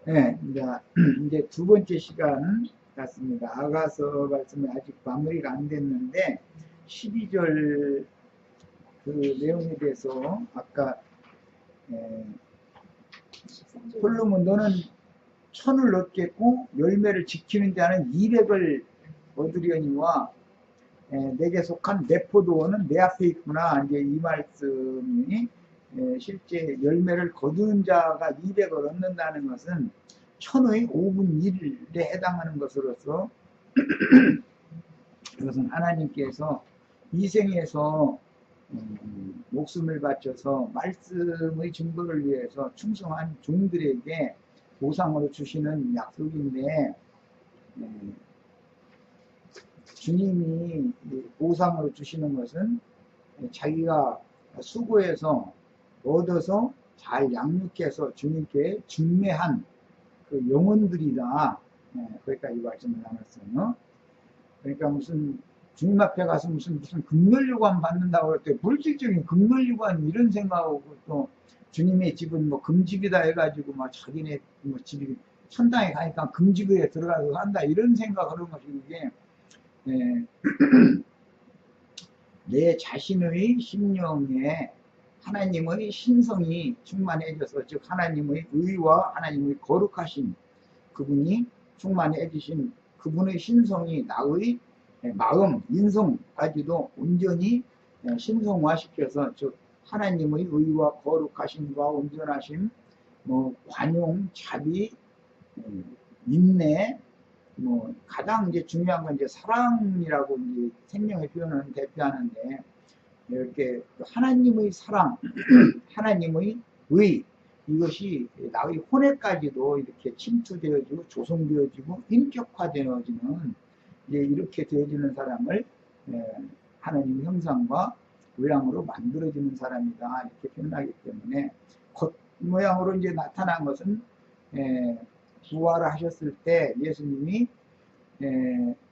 네, 이제 두 번째 시간 같습니다. 아가서 말씀이 아직 마무리가 안 됐는데, 12절 그 내용에 대해서 아까, 에, 홀로면 너는 천을 얻겠고, 열매를 지키는 자는 200을 얻으려니와, 내게 속한 내 포도원은 내 앞에 있구나. 이제 이 말씀이 실제 열매를 거두는 자가 200을 얻는다는 것은 천의 5분 1에 해당하는 것으로서 이것은 하나님께서 이 생에서 목숨을 바쳐서 말씀의 증거를 위해서 충성한 종들에게 보상으로 주시는 약속인데, 주님이 보상으로 주시는 것은 자기가 수고해서 얻어서 잘 양육해서 주님께 중매한 그 영혼들이다. 거기까지 말씀을 나눴어요. 그러니까 무슨 주님 앞에 가서 무슨 극렬유관 받는다고 할 때 물질적인 극렬유관 이런 생각하고, 또 주님의 집은 뭐 금집이다 해가지고 막 자기네 뭐 집이 천당에 가니까 금집에 들어가서 산다 이런 생각하는 것이, 이게 내 자신의 심령에 하나님의 신성이 충만해져서, 즉 하나님의 의와 하나님의 거룩하신 그분이 충만해지신 그분의 신성이 나의 마음, 인성까지도 온전히 신성화시켜서, 즉 하나님의 의와 거룩하심과 온전하심, 뭐 관용, 자비, 인내, 뭐 가장 이제 중요한 건 이제 사랑이라고 이제 생명의 표현을 대표하는데, 이렇게 하나님의 사랑, 하나님의 의, 이것이 나의 혼에까지도 이렇게 침투되어지고 조성되어지고 인격화되어지는, 이제 이렇게 되어지는 사람을 하나님의 형상과 모양으로 만들어지는 사람이다 이렇게 표현하기 때문에, 겉모양으로 이제 나타난 것은 부활을 하셨을 때 예수님이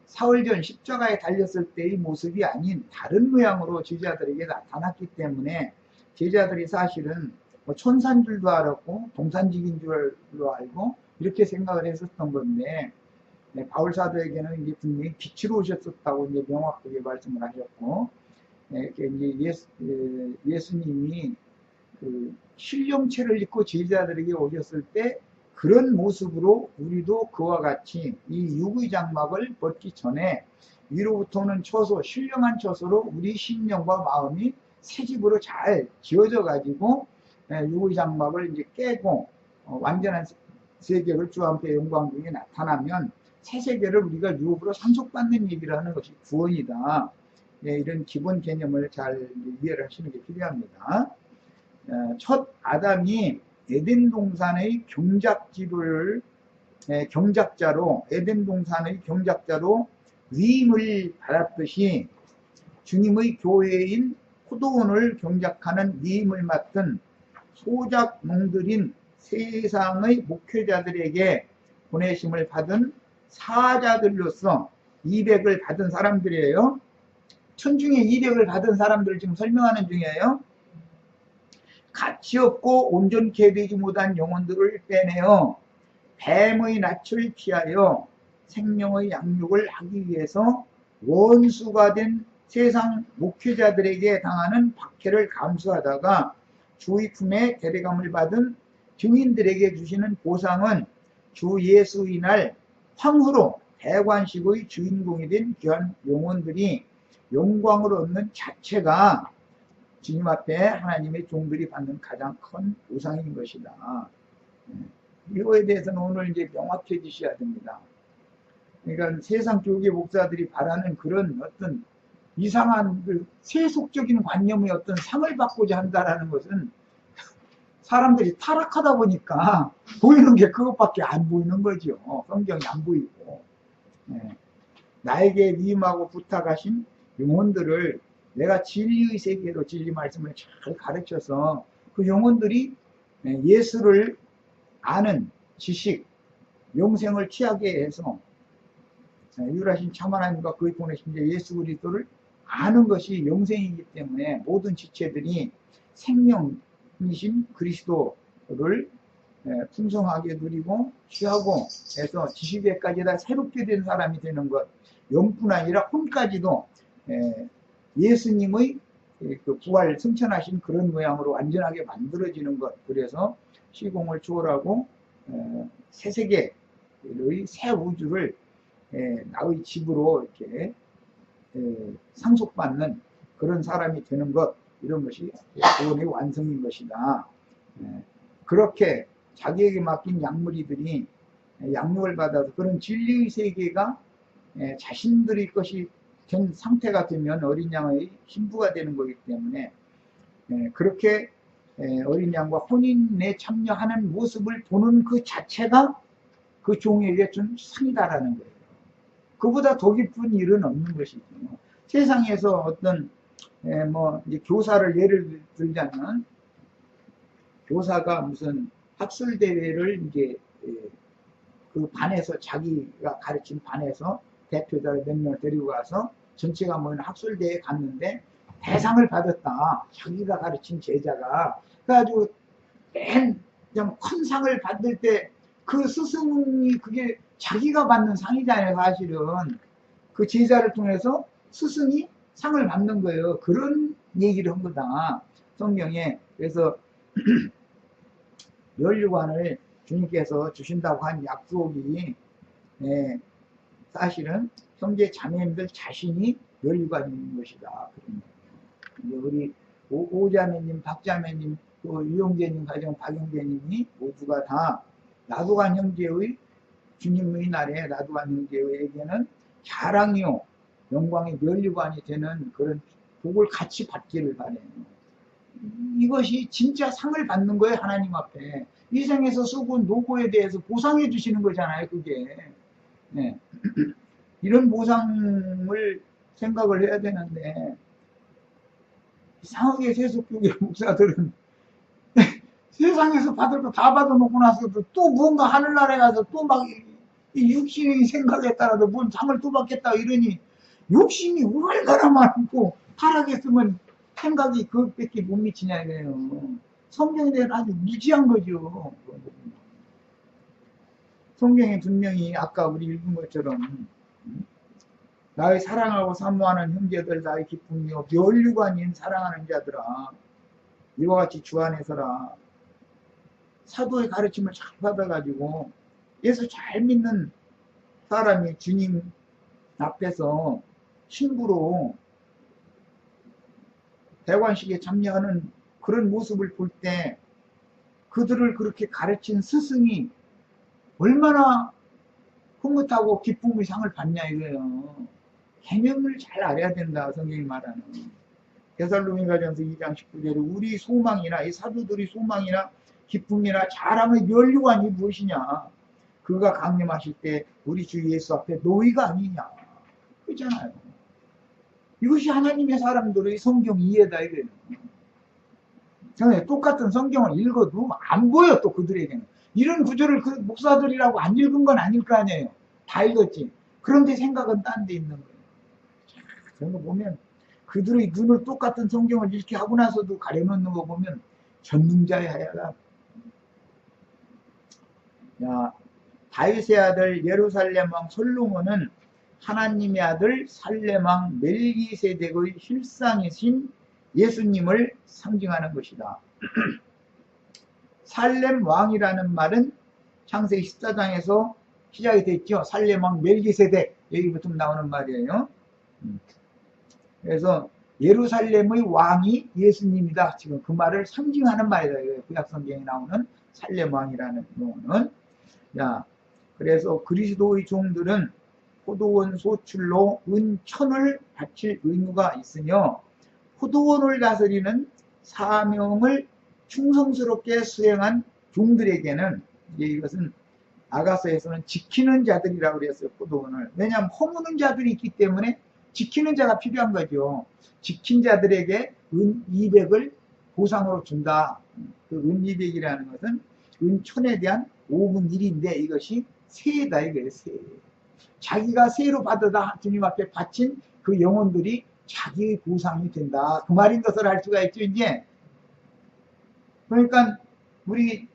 사흘 전 십자가에 달렸을 때의 모습이 아닌 다른 모양으로 제자들에게 나타났기 때문에, 제자들이 사실은 뭐 천사인 줄도 알았고 동산직인 줄도 알고 이렇게 생각을 했었던 건데, 바울 사도에게는 이제 분명히 빛으로 오셨었다고 이제 명확하게 말씀을 하셨고, 이제 예수님이 그 신령체를 입고 제자들에게 오셨을 때 그런 모습으로 우리도 그와 같이 이 육의 장막을 벗기 전에 위로부터는 처소, 신령한 처소로 우리 심령과 마음이 새 집으로 잘 지어져 가지고 육의 장막을 이제 깨고 완전한 세계를 주 앞에 영광 중에 나타나면 새 세계를 우리가 유업으로 상속받는 얘기를 하는 것이 구원이다. 이런 기본 개념을 잘 이해를 하시는 게 필요합니다. 첫 아담이 에덴 동산의 경작자로 에덴 동산의 경작자로 위임을 받았듯이, 주님의 교회인 포도원을 경작하는 위임을 맡은 소작농들인 세상의 목회자들에게 보내심을 받은 사자들로서 200을 받은 사람들이에요. 천중에 200을 받은 사람들을 지금 설명하는 중이에요. 가치 없고 온전케 되지 못한 영혼들을 빼내어 뱀의 낯을 피하여 생명의 양육을 하기 위해서 원수가 된 세상 목회자들에게 당하는 박해를 감수하다가 주의 품에 데려감을 받은 증인들에게 주시는 보상은 주 예수의 날 황후로 대관식의 주인공이 된 귀한 영혼들이 영광을 얻는 자체가 주님 앞에 하나님의 종들이 받는 가장 큰 보상인 것이다. 이거에 대해서는 오늘 이제 명확해지셔야 됩니다. 그러니까 세상 교계 목사들이 바라는 그런 어떤 이상한 그 세속적인 관념의 어떤 상을 받고자 한다라는 것은, 사람들이 타락하다 보니까 보이는 게 그것밖에 안 보이는 거죠. 성경이 안 보이고. 나에게 위임하고 부탁하신 영혼들을 내가 진리의 세계로 진리 말씀을 잘 가르쳐서 그 영혼들이 예수를 아는 지식, 영생을 취하게 해서 유일하신 참 하나님과 그의 보내신 예수 그리스도를 아는 것이 영생이기 때문에, 모든 지체들이 생명이신 그리스도를 풍성하게 누리고 취하고 해서 지식에까지 다 새롭게 된 사람이 되는 것, 영뿐 아니라 혼까지도 예수님의 그 부활 승천하신 그런 모양으로 완전하게 만들어지는 것. 그래서 시공을 초월하고 새 세계의 새 우주를 나의 집으로 이렇게 상속받는 그런 사람이 되는 것, 이런 것이 구원의 완성인 것이다. 그렇게 자기에게 맡긴 양무리들이 양육을 받아서 그런 진리의 세계가 자신들의 것이 된 상태가 되면 어린 양의 신부가 되는 거기 때문에 그렇게 어린 양과 혼인에 참여하는 모습을 보는 그 자체가 그 종에게 좀 상이다라는 거예요. 그보다 더 깊은 일은 없는 것이죠. 세상에서 어떤 뭐 이제 교사를 예를 들자면, 교사가 무슨 학술 대회를 이제 그 반에서, 자기가 가르친 반에서 대표자를 몇 명을 데리고 가서 전체가 모이는 학술 대회에 갔는데 대상을 받았다. 자기가 가르친 제자가. 그래가지고 맨 큰 상을 받을 때 그 스승이 그게 자기가 받는 상이잖아요. 사실은 그 제자를 통해서 스승이 상을 받는 거예요. 그런 얘기를 한 거다, 성경에. 그래서 면류관을 주님께서 주신다고 한 약속이 사실은 형제 자매님들 자신이 면류관인 것이다. 우리 오자매님, 박자매님, 또 유영재님 가정 박영재님이 모두가 다 나도관 형제의, 주님의 날에 나도관 형제에게는 자랑이요 영광의 면류관이 되는 그런 복을 같이 받기를 바래요. 이것이 진짜 상을 받는 거예요. 하나님 앞에 이 생에서 쓰고 노고에 대해서 보상해 주시는 거잖아요. 그게 이런 보상을 생각을 해야 되는데, 이상하게 세속교회 목사들은 세상에서 받을 거 다 받아놓고 나서도 또 뭔가 하늘나라에 가서 또 막 이 육신의 생각에 따라서 뭔 상을 또 받겠다 이러니 욕심이 얼마나 많고 타락했으면 생각이 그것밖에 못 미치냐 이거예요. 성경에 대해서 아주 무지한 거죠. 성경에 분명히 아까 우리 읽은 것처럼 나의 사랑하고 사모하는 형제들, 나의 기쁨이요 면류관인 사랑하는 자들아, 이와 같이 주 안에서라. 사도의 가르침을 잘 받아가지고 예수 잘 믿는 사람이 주님 앞에서 신부로 대관식에 참여하는 그런 모습을 볼 때 그들을 그렇게 가르친 스승이 얼마나 흐뭇하고 기쁨의 상을 받냐 이거예요. 개념을 잘 알아야 된다, 성경이 말하는. 데살로니가전서 2장 19절에 우리 소망이나 이 사도들의 소망이나 기쁨이나 자랑의 면류관이 무엇이냐, 그가 강림하실 때 우리 주 예수 앞에 노예가 아니냐, 그렇잖아요. 이것이 하나님의 사람들의 성경 이해다 이거예요. 똑같은 성경을 읽어도 안 보여. 또 그들에게는 이런 구절을 그 목사들이라고 안 읽은 건 아닐 거 아니에요. 다 읽었지. 그런데 생각은 딴 데 있는 거예요. 그런 거 보면 그들의 눈을 똑같은 성경을 이렇게 하고 나서도 가려놓는 거 보면 전능자의 하야가. 야, 다윗의 아들 예루살렘 왕 솔로몬은 하나님의 아들 살렘 왕 멜기세덱의 실상이신 예수님을 상징하는 것이다. 살렘 왕이라는 말은 창세기 14장에서 시작이 됐죠. 살렘 왕 멜기세덱, 여기부터 나오는 말이에요. 그래서 예루살렘의 왕이 예수님이다. 지금 그 말을 상징하는 말이다. 구약성경에 나오는 살렘 왕이라는 경우는. 야, 그래서 그리스도의 종들은 포도원 소출로 은천을 바칠 의무가 있으며 포도원을 다스리는 사명을 충성스럽게 수행한 종들에게는, 이것은 아가서에서는 지키는 자들이라고 그랬어요. 포도원을. 왜냐하면 허무는 자들이 있기 때문에 지키는 자가 필요한 거죠. 지킨 자들에게 은 200을 보상으로 준다. 그 은 200이라는 것은 은천에 대한 5분 1인데 이것이 세다 이거예요. 세. 자기가 세로 받아다 주님 앞에 바친 그 영혼들이 자기의 보상이 된다. 그 말인 것을 알 수가 있죠. 이제 그러니까 우리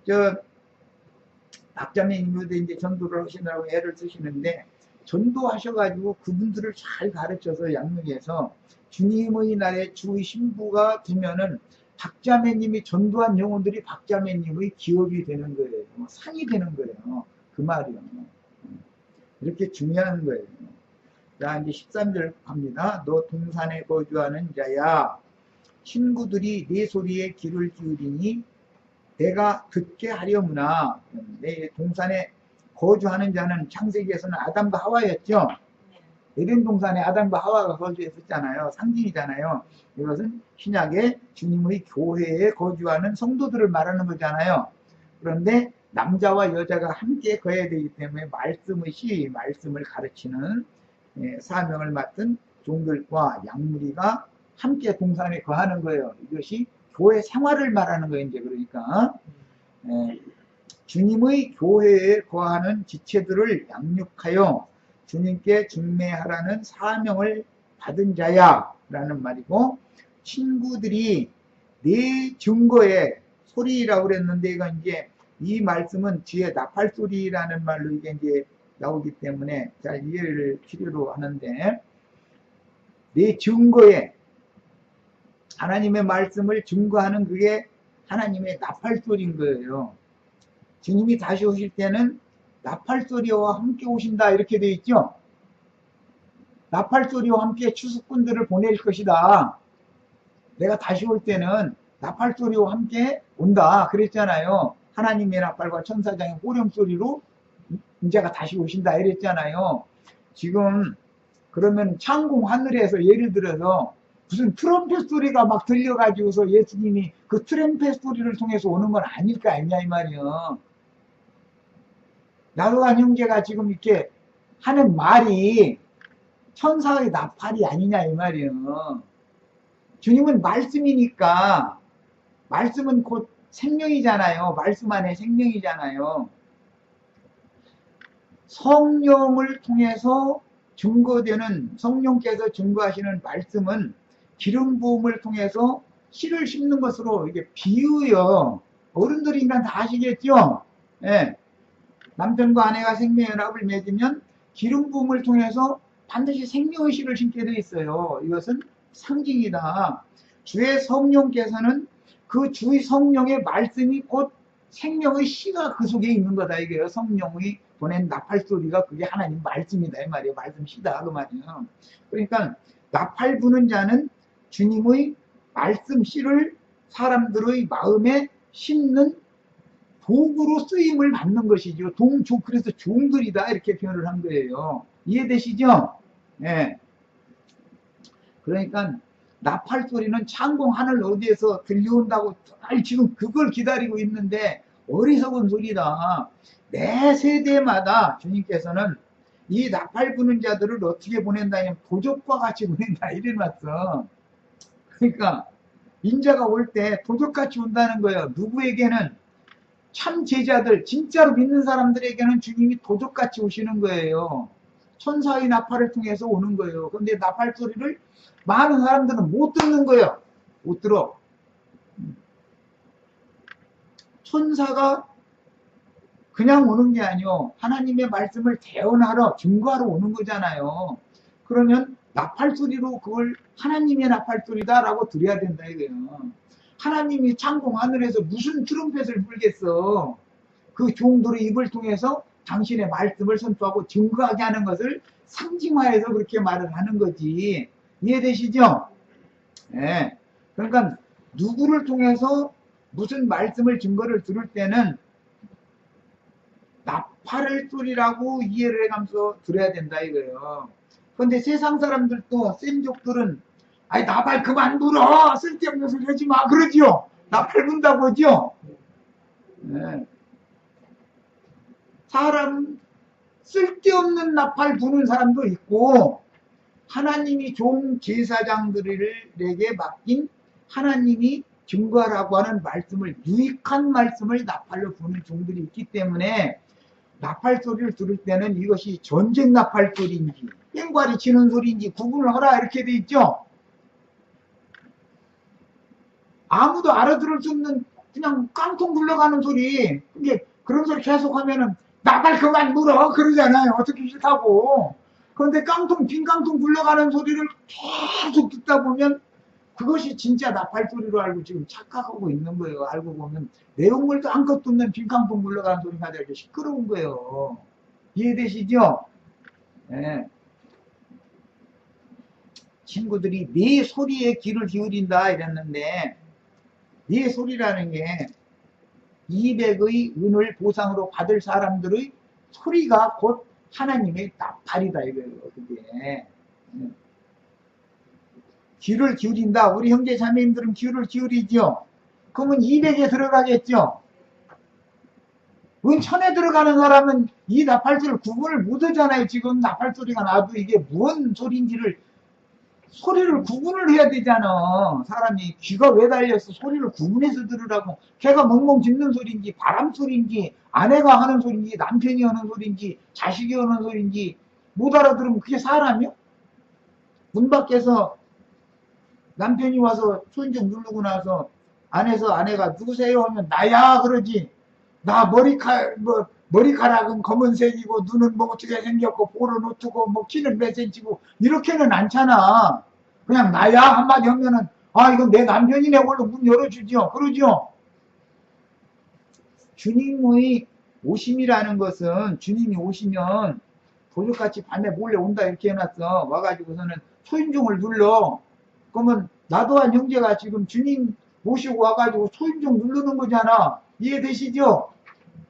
박자매님도 이제 전도를 하시느라고 애를 쓰시는데, 전도하셔가지고 그분들을 잘 가르쳐서 양육해서 주님의 날에 주의 신부가 되면은 박자매님이 전도한 영혼들이 박자매님의 기업이 되는 거예요. 상이 되는 거예요. 그 말이요. 이렇게 중요한 거예요. 자, 이제 13절 갑니다. 너 동산에 거주하는 자야, 친구들이 네 소리에 귀를 기울이니 내가 듣게 하려무나. 내 동산에 거주하는 자는 창세기에서는 아담과 하와였죠. 에덴 동산에 아담과 하와가 거주했었잖아요. 상징이잖아요. 이것은 신약의 주님의 교회에 거주하는 성도들을 말하는 거잖아요. 그런데 남자와 여자가 함께 거해야 되기 때문에 말씀을 가르치는 사명을 맡은 종들과 양무리가 함께 동산에 거하는 거예요. 이것이 교회 생활을 말하는 거예요. 이제 그러니까 주님의 교회에 거하는 지체들을 양육하여 주님께 중매하라는 사명을 받은 자야 라는 말이고, 친구들이 네 증거에, 소리라고 그랬는데 이건 이제 이 말씀은 뒤에 나팔소리라는 말로 이게 이제 나오기 때문에 잘 이해를 필요로 하는데, 내 증거에, 하나님의 말씀을 증거하는 그게 하나님의 나팔소리인 거예요. 주님이 다시 오실 때는 나팔소리와 함께 오신다 이렇게 되어 있죠. 나팔소리와 함께 추수꾼들을 보낼 것이다. 내가 다시 올 때는 나팔소리와 함께 온다 그랬잖아요. 하나님의 나팔과 천사장의 호령소리로 인자가 다시 오신다 이랬잖아요. 지금 그러면 창공 하늘에서 예를 들어서 무슨 트럼펫 소리가 막 들려가지고서 예수님이 그 트럼펫 소리를 통해서 오는 건 아닐 거 아니냐 이 말이요. 나도한 형제가 지금 이렇게 하는 말이 천사의 나팔이 아니냐 이 말이요. 주님은 말씀이니까, 말씀은 곧 생명이잖아요. 말씀 안에 생명이잖아요. 성령을 통해서 증거되는, 성령께서 증거하시는 말씀은 기름 부음을 통해서 씨를 심는 것으로 이게 비유요. 어른들이니까 다 아시겠죠? 예. 남편과 아내가 생명연합을 맺으면 기름 부음을 통해서 반드시 생명의 씨를 심게 되어 있어요. 이것은 상징이다. 주의 성령께서는 그 주의 성령의 말씀이 곧 생명의 씨가 그 속에 있는 거다 이게요. 성령이 보낸 나팔소리가 그게 하나님 말씀이다 이 말이에요. 말씀 씨다 그 말이에요. 그러니까 나팔 부는 자는 주님의 말씀 씨를 사람들의 마음에 심는 도구로 쓰임을 받는 것이죠. 그래서 종들이다 이렇게 표현을 한 거예요. 이해되시죠? 예. 그러니까 나팔 소리는 창공 하늘 어디에서 들려온다고 지금 그걸 기다리고 있는데 어리석은 소리다. 매 세대마다 주님께서는 이 나팔 부는 자들을 어떻게 보낸다면 도적과 같이 보낸다 이래놨어. 그러니까 인자가 올 때 도적같이 온다는 거예요. 누구에게는? 참 제자들, 진짜로 믿는 사람들에게는 주님이 도적같이 오시는 거예요. 천사의 나팔을 통해서 오는 거예요. 그런데 나팔 소리를 많은 사람들은 못 듣는 거예요. 못 들어. 천사가 그냥 오는 게 아니요. 하나님의 말씀을 대언하러, 증거하러 오는 거잖아요. 그러면 나팔 소리로 그걸 하나님의 나팔 소리다라고 들어야 된다 이거예요. 하나님이 창공 하늘에서 무슨 트럼펫을 불겠어. 그 종들의 입을 통해서 당신의 말씀을 선포하고 증거하게 하는 것을 상징화해서 그렇게 말을 하는 거지. 이해되시죠? 네. 그러니까 누구를 통해서 무슨 말씀을 증거를 들을 때는 나팔을 소리라고 이해를 해가면서 들어야 된다 이거예요. 그런데 세상 사람들도 쌤족들은 아이 나팔 그만 불어 쓸데없는 소리 하지 마 그러지요. 나팔 분다고 하죠. 네. 사람 쓸데없는 나팔 부는 사람도 있고, 하나님이 종 제사장들에게 맡긴 하나님이 증거하라고 하는 말씀을, 유익한 말씀을 나팔로 부는 종들이 있기 때문에 나팔 소리를 들을 때는 이것이 전쟁 나팔 소리인지 꽹과리 치는 소리인지 구분을 하라 이렇게 돼 있죠. 아무도 알아들을 수 없는 그냥 깡통 굴러가는 소리, 이게 그런 소리 계속 하면은 나발 그만 물어 그러잖아요. 어떻게 싫다고. 그런데 빈 깡통 굴러가는 소리를 계속 듣다 보면 그것이 진짜 나팔 소리로 알고 지금 착각하고 있는 거예요. 알고 보면 내용물도 아무것도 없는 빈 깡통 굴러가는 소리가 되게 시끄러운 거예요. 이해되시죠? 네. 친구들이 네 소리에 귀를 기울인다 이랬는데 네 소리라는 게 200의 은을 보상으로 받을 사람들의 소리가 곧 하나님의 나팔이다 이거예요. 그게 귀를 기울인다. 우리 형제 자매님들은 귀를 기울이죠. 그러면 200에 들어가겠죠. 은천에 들어가는 사람은 이 나팔소리를 구분을 못하잖아요. 지금 나팔소리가 나도 이게 무슨 소리인지를 소리를 구분을 해야 되잖아. 사람이 귀가 왜 달렸어? 소리를 구분해서 들으라고. 걔가 멍멍 짖는 소리인지 바람 소리인지 아내가 하는 소리인지 남편이 하는 소리인지 자식이 하는 소리인지 못 알아들으면 그게 사람이야? 문 밖에서 남편이 와서 초인종 누르고 나서 안에서 아내가 누구세요? 하면 나야 그러지. 나 머리카락은 검은색이고 눈은 뭐 어떻게 생겼고 볼은 어떻고 뭐 키는 몇 센치고 이렇게는 않잖아. 그냥 나야 한마디 하면은 아 이건 내 남편이네 원래 문 열어주죠. 그러죠. 주님의 오심이라는 것은 주님이 오시면 도둑같이 밤에 몰래 온다 이렇게 해놨어. 와가지고서는 초인종을 눌러. 그러면 나도한 형제가 지금 주님 모시고 와가지고 초인종 누르는 거잖아. 이해되시죠?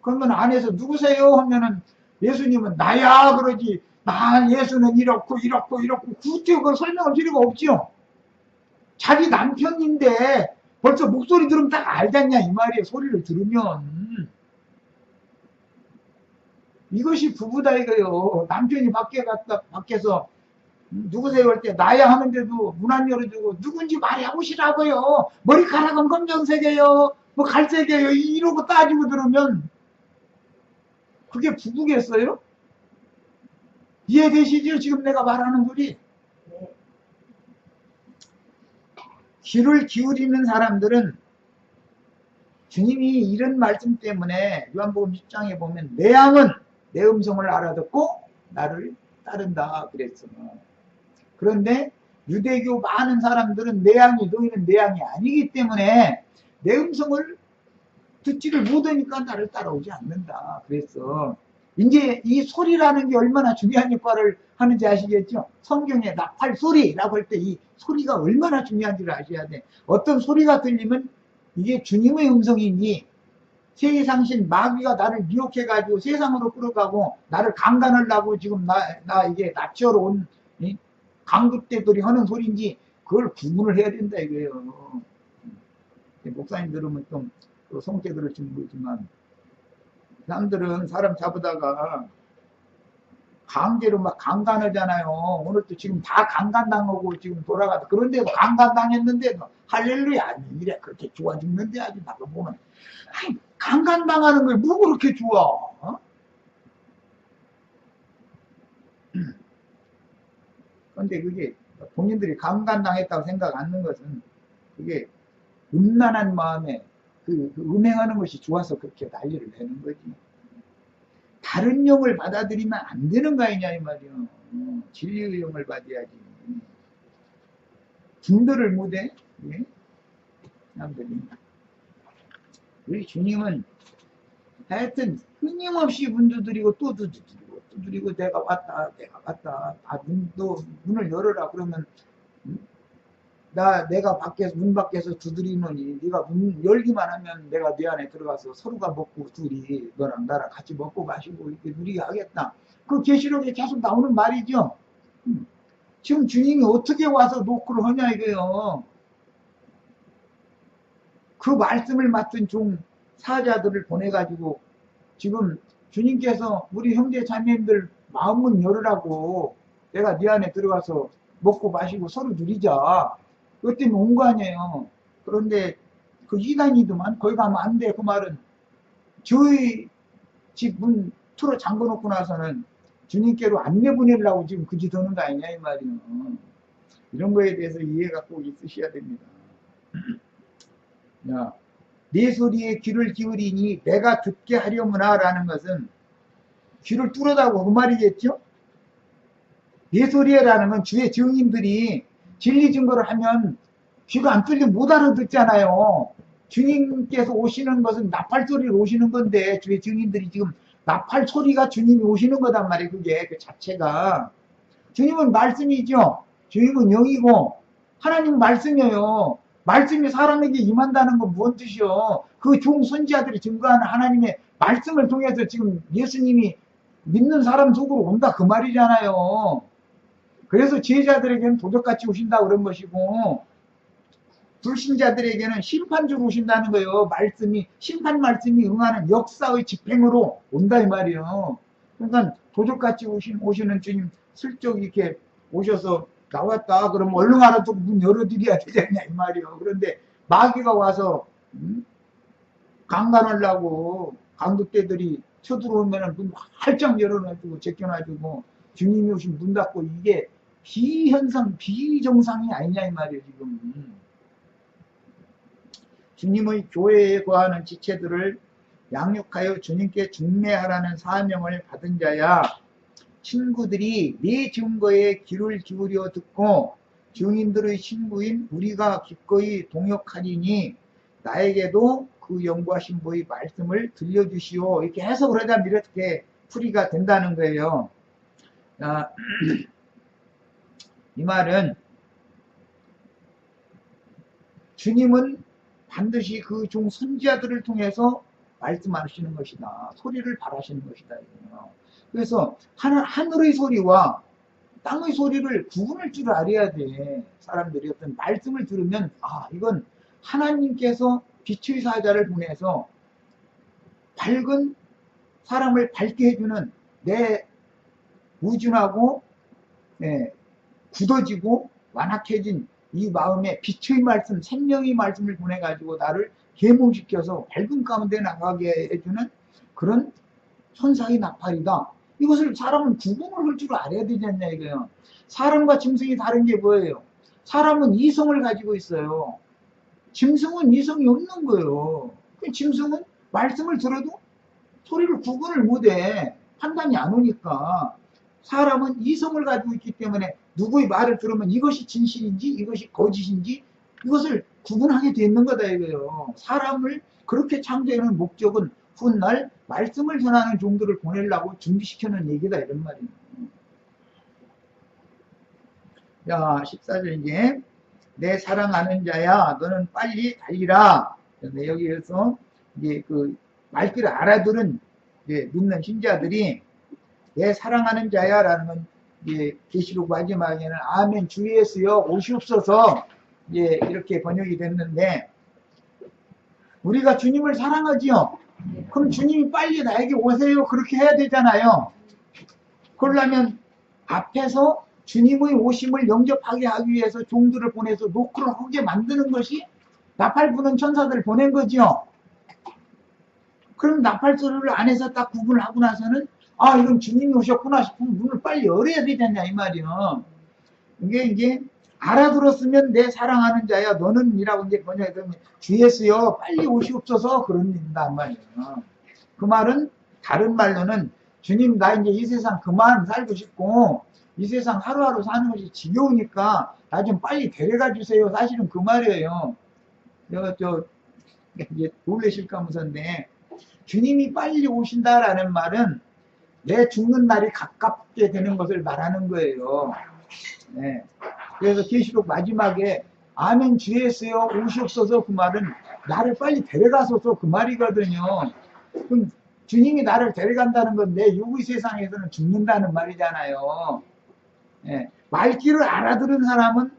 그러면 안에서 누구세요? 하면은 예수님은 나야 그러지. 나 예수는 이렇고 굳이 그걸 설명할 필요가 없죠. 자기 남편인데 벌써 목소리 들으면 딱 알잖냐 이 말이에요. 소리를 들으면. 이것이 부부다 이거요. 남편이 밖에서 누구세요 할 때 나야 하는데도 문 안 열어주고 누군지 말해보시라고요. 머리카락은 검정색이에요. 뭐 갈색이에요. 이러고 따지고 들으면 그게 부부겠어요? 이해되시죠? 지금 내가 말하는 소리. 귀를 기울이는 사람들은 주님이 이런 말씀 때문에 요한복음 10장에 보면 내 양은 내 음성을 알아듣고 나를 따른다 그랬어. 그런데 유대교 많은 사람들은 내 양이 너희는 내 양이 아니기 때문에 내 음성을 듣지를 못하니까 나를 따라오지 않는다 그랬어. 이제 이 소리라는 게 얼마나 중요한 역할을 하는지 아시겠죠? 성경에 나팔 소리라고 할 때 이 소리가 얼마나 중요한지를 아셔야 돼. 어떤 소리가 들리면 이게 주님의 음성인지 세상신 마귀가 나를 미혹해가지고 세상으로 끌어가고 나를 강간하려고 지금 나 이게 납치하러 온 강급대들이 하는 소리인지 그걸 구분을 해야 된다 이거예요. 목사님 들으면 좀 성께 들을지 모르지만 사람들은 사람 잡으다가 강제로 막 강간하잖아요. 오늘도 지금 다 강간당하고 지금 돌아가서 그런데도 강간당했는데도 할렐루야 이래 그렇게 좋아 죽는데 아주 나도 보면 아니 강간당하는 거에 뭐 그렇게 좋아? 어? 근데 그게 본인들이 강간당했다고 생각 않는 것은 그게 음란한 마음에 그 음행하는 것이 좋아서 그렇게 난리를 내는 거지. 다른 영을 받아들이면 안 되는 거 아니냐 이 말이요. 진리의 영을 받아야지. 분별을 못해. 예? 사람들이. 우리 주님은 하여튼 끊임없이 문도 드리고 또 드리고 내가 왔다 문을 열어라 그러면 내가 문 밖에서 두드리노니 네가 문 열기만 하면 내가 네 안에 들어가서 서로가 먹고 둘이 너랑 나랑 같이 먹고 마시고 이렇게 누리게 하겠다. 그 계시록에 계속 나오는 말이죠. 지금 주님이 어떻게 와서 노크를 하냐 이거요. 그 말씀을 맡은 종 사자들을 보내가지고 지금 주님께서 우리 형제 자매님들 마음문 열으라고 내가 네 안에 들어가서 먹고 마시고 서로 누리자. 그것 때문에 온 거 아니에요. 그런데 그 이단이더만 거기 가면 안 돼. 그 말은 저희 집 문 틀어 잠궈 놓고 나서는 주님께로 안 내보내려고 지금 그 짓 하는 거 아니냐 이 말이에요. 이런 거에 대해서 이해가 꼭 있으셔야 됩니다. 야, 내 소리에 귀를 기울이니 내가 듣게 하려무나 라는 것은 귀를 뚫어다고 그 말이겠죠? 내 소리에라는 건 주의 증인들이 진리 증거를 하면 귀가 안 뚫리면 못 알아듣잖아요. 주님께서 오시는 것은 나팔 소리로 오시는 건데 주의 증인들이 지금 나팔 소리가 주님이 오시는 거단 말이에요. 그게 그 자체가. 주님은 말씀이죠. 주님은 영이고 하나님은 말씀이에요. 말씀이 사람에게 임한다는 건 무슨 뜻이요? 그 종 선지자들이 증거하는 하나님의 말씀을 통해서 지금 예수님이 믿는 사람 속으로 온다 그 말이잖아요. 그래서 제자들에게는 도적같이 오신다 그런 것이고 불신자들에게는 심판주로 오신다는 거예요. 말씀이 심판 말씀이 응하는 역사의 집행으로 온다 이 말이에요. 그러니까 도적같이 오시는 주님 슬쩍 이렇게 오셔서 나왔다 그러면 얼른 알아듣고 문 열어드려야 되잖냐 이 말이에요. 그런데 마귀가 와서 강간하려고 강도떼들이 쳐들어오면 문 활짝 열어놔주고 제껴놔주고 주님이 오신 문 닫고 이게 비현상 비정상이 아니냐 이 말이에요. 지금 주님의 교회에 거하는 지체들을 양육하여 주님께 중매하라는 사명을 받은 자야. 친구들이 네 증거에 귀를 기울여 듣고 증인들의 신부인 우리가 기꺼이 동역하리니 나에게도 그 영과신 부의 말씀을 들려주시오. 이렇게 해석을 하자면 이렇게 풀이가 된다는 거예요. 이 말은 주님은 반드시 그 종 선지자들을 통해서 말씀하시는 것이다. 소리를 바라시는 것이다. 그래서 하늘의 소리와 땅의 소리를 구분할 줄 알아야 돼. 사람들이 어떤 말씀을 들으면 이건 하나님께서 빛의 사자를 보내서 밝은 사람을 밝게 해주는 내 우준하고 굳어지고 완악해진 이 마음에 빛의 말씀, 생명의 말씀을 보내가지고 나를 계몽시켜서 밝은 가운데 나가게 해주는 그런 천사의 나팔이다. 이것을 사람은 구분을 할 줄 알아야 되지 않냐 이거요. 사람과 짐승이 다른 게 뭐예요? 사람은 이성을 가지고 있어요. 짐승은 이성이 없는 거예요. 짐승은 말씀을 들어도 소리를 구분을 못해. 판단이 안 오니까. 사람은 이성을 가지고 있기 때문에 누구의 말을 들으면 이것이 진실인지 이것이 거짓인지 이것을 구분하게 되는 거다 이거예요. 사람을 그렇게 창조하는 목적은 훗날 말씀을 전하는 종들을 보내려고 준비시켜놓은 얘기다 이런 말이에요. 자 14절 내 사랑하는 자야 너는 빨리 달리라. 근데 여기에서 이제 그 말귀를 알아들은 믿는 신자들이 내 사랑하는 자야 라는 건 계시록 마지막에는 아멘 주 예수여 오시옵소서 이렇게 번역이 됐는데 우리가 주님을 사랑하지요. 그럼 주님이 빨리 나에게 오세요 그렇게 해야 되잖아요. 그러려면 앞에서 주님의 오심을 영접하게 하기 위해서 종들을 보내서 노크를 하게 만드는 것이 나팔 부는 천사들을 보낸 거지요. 그럼 나팔 소리를 안에서 딱 구분을 하고 나서는 이건 주님이 오셨구나 싶으면 문을 빨리 열어야 되잖냐 이 말이요. 이게 이제 알아들었으면 내 사랑하는 자야 너는 이라고 이제 번역하면 주 예수여 빨리 오시옵소서 그런 일이란 말이에요. 그 말은 다른 말로는 주님 나 이제 이 세상 그만 살고 싶고 이 세상 하루하루 사는 것이 지겨우니까 나 좀 빨리 데려가 주세요. 사실은 그 말이에요. 내가 이제 놀라실까 무섭네. 주님이 빨리 오신다라는 말은 내 죽는 날이 가깝게 되는 것을 말하는 거예요. 그래서 계시록 마지막에 아멘 주 예수여 오시옵소서 그 말은 나를 빨리 데려가소서 그 말이거든요. 그럼 주님이 나를 데려간다는 건 내 육의 세상에서는 죽는다는 말이잖아요. 말귀를 알아들은 사람은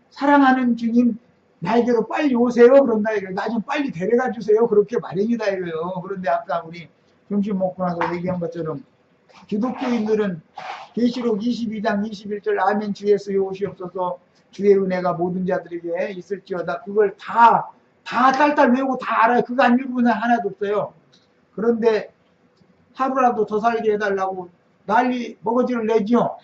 사랑하는 주님 나에게로 빨리 오세요 그런다 이거예요. 나 좀 빨리 데려가 주세요 그렇게 마련이다 이거예요. 그런데 아까 우리 점심 먹고 나서 얘기한 것처럼 기독교인들은 계시록 22장 21절 아멘 주 예수여 오시옵소서 주의 은혜가 모든 자들에게 있을지어다 그걸 다 딸딸 외우고 다 알아요. 그거 안 읽으면 하나도 없어요. 그런데 하루라도 더 살게 해달라고 난리 먹어지를 내죠.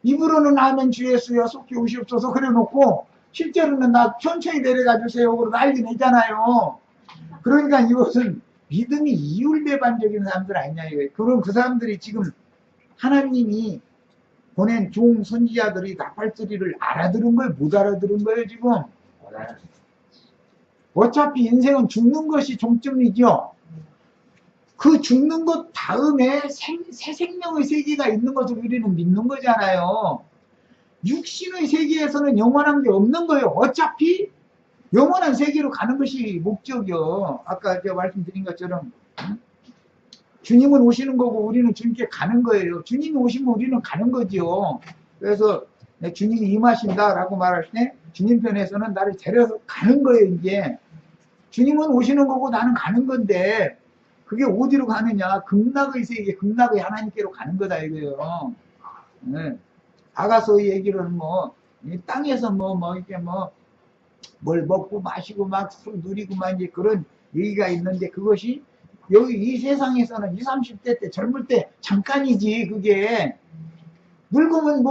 입으로는 아멘 주 예수여 속히 오시옵소서 그래 놓고 실제로는 나 천천히 내려가 주세요. 그러고 난리 내잖아요. 그러니까 이것은 믿음이 이율배반적인 사람들 아니냐 이거예요. 그럼 그 사람들이 지금 하나님이 보낸 종 선지자들이 나팔소리를 알아들은 거예요? 못 알아들은 거예요 지금? 어차피 인생은 죽는 것이 종점이죠. 그 죽는 것 다음에 새 생명의 세계가 있는 것을 우리는 믿는 거잖아요. 육신의 세계에서는 영원한 게 없는 거예요. 어차피 영원한 세계로 가는 것이 목적이요. 아까 제가 말씀드린 것처럼 주님은 오시는 거고 우리는 주님께 가는 거예요. 주님이 오시면 우리는 가는 거죠. 그래서 주님이 임하신다라고 말할 때 주님 편에서는 나를 데려서 가는 거예요. 이제 주님은 오시는 거고 나는 가는 건데 그게 어디로 가느냐? 극락의 세계, 극락의 하나님께로 가는 거다 이거예요. 네. 아가서의 얘기로는 이 땅에서 이렇게 뭘 먹고 마시고 막 술 누리고 막 이제 그런 얘기가 있는데 그것이 여기 이 세상에서는 20, 30대 때 젊을 때 잠깐이지 그게 늙으면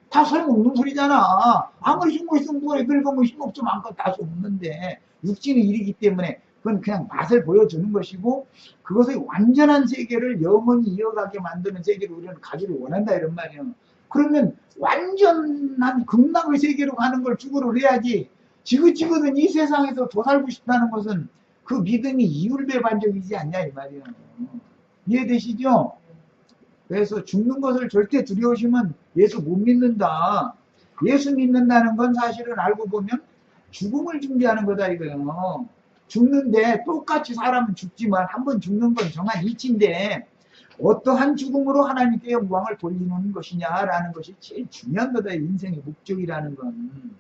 다 소용없는 소리잖아. 아무리 힘고 있으면 뭐해. 늙으면 힘없죠. 마음껏 다 소용없는데 육신의 일이기 때문에 그건 그냥 맛을 보여주는 것이고 그것의 완전한 세계를 영원히 이어가게 만드는 세계를 우리는 가기를 원한다 이런 말이에요. 그러면 완전한 극락의 세계로 가는 걸 추구를 해야지 지긋지긋은 이 세상에서 더 살고 싶다는 것은 그 믿음이 이율배반적이지 않냐 이 말이에요. 이해되시죠? 그래서 죽는 것을 절대 두려우시면 예수 못 믿는다. 예수 믿는다는 건 사실은 알고 보면 죽음을 준비하는 거다 이거예요. 죽는데 똑같이 사람은 죽지만 한 번 죽는 건 정한 이치인데 어떠한 죽음으로 하나님께 영광을 돌리는 것이냐라는 것이 제일 중요한 거다. 인생의 목적이라는 건.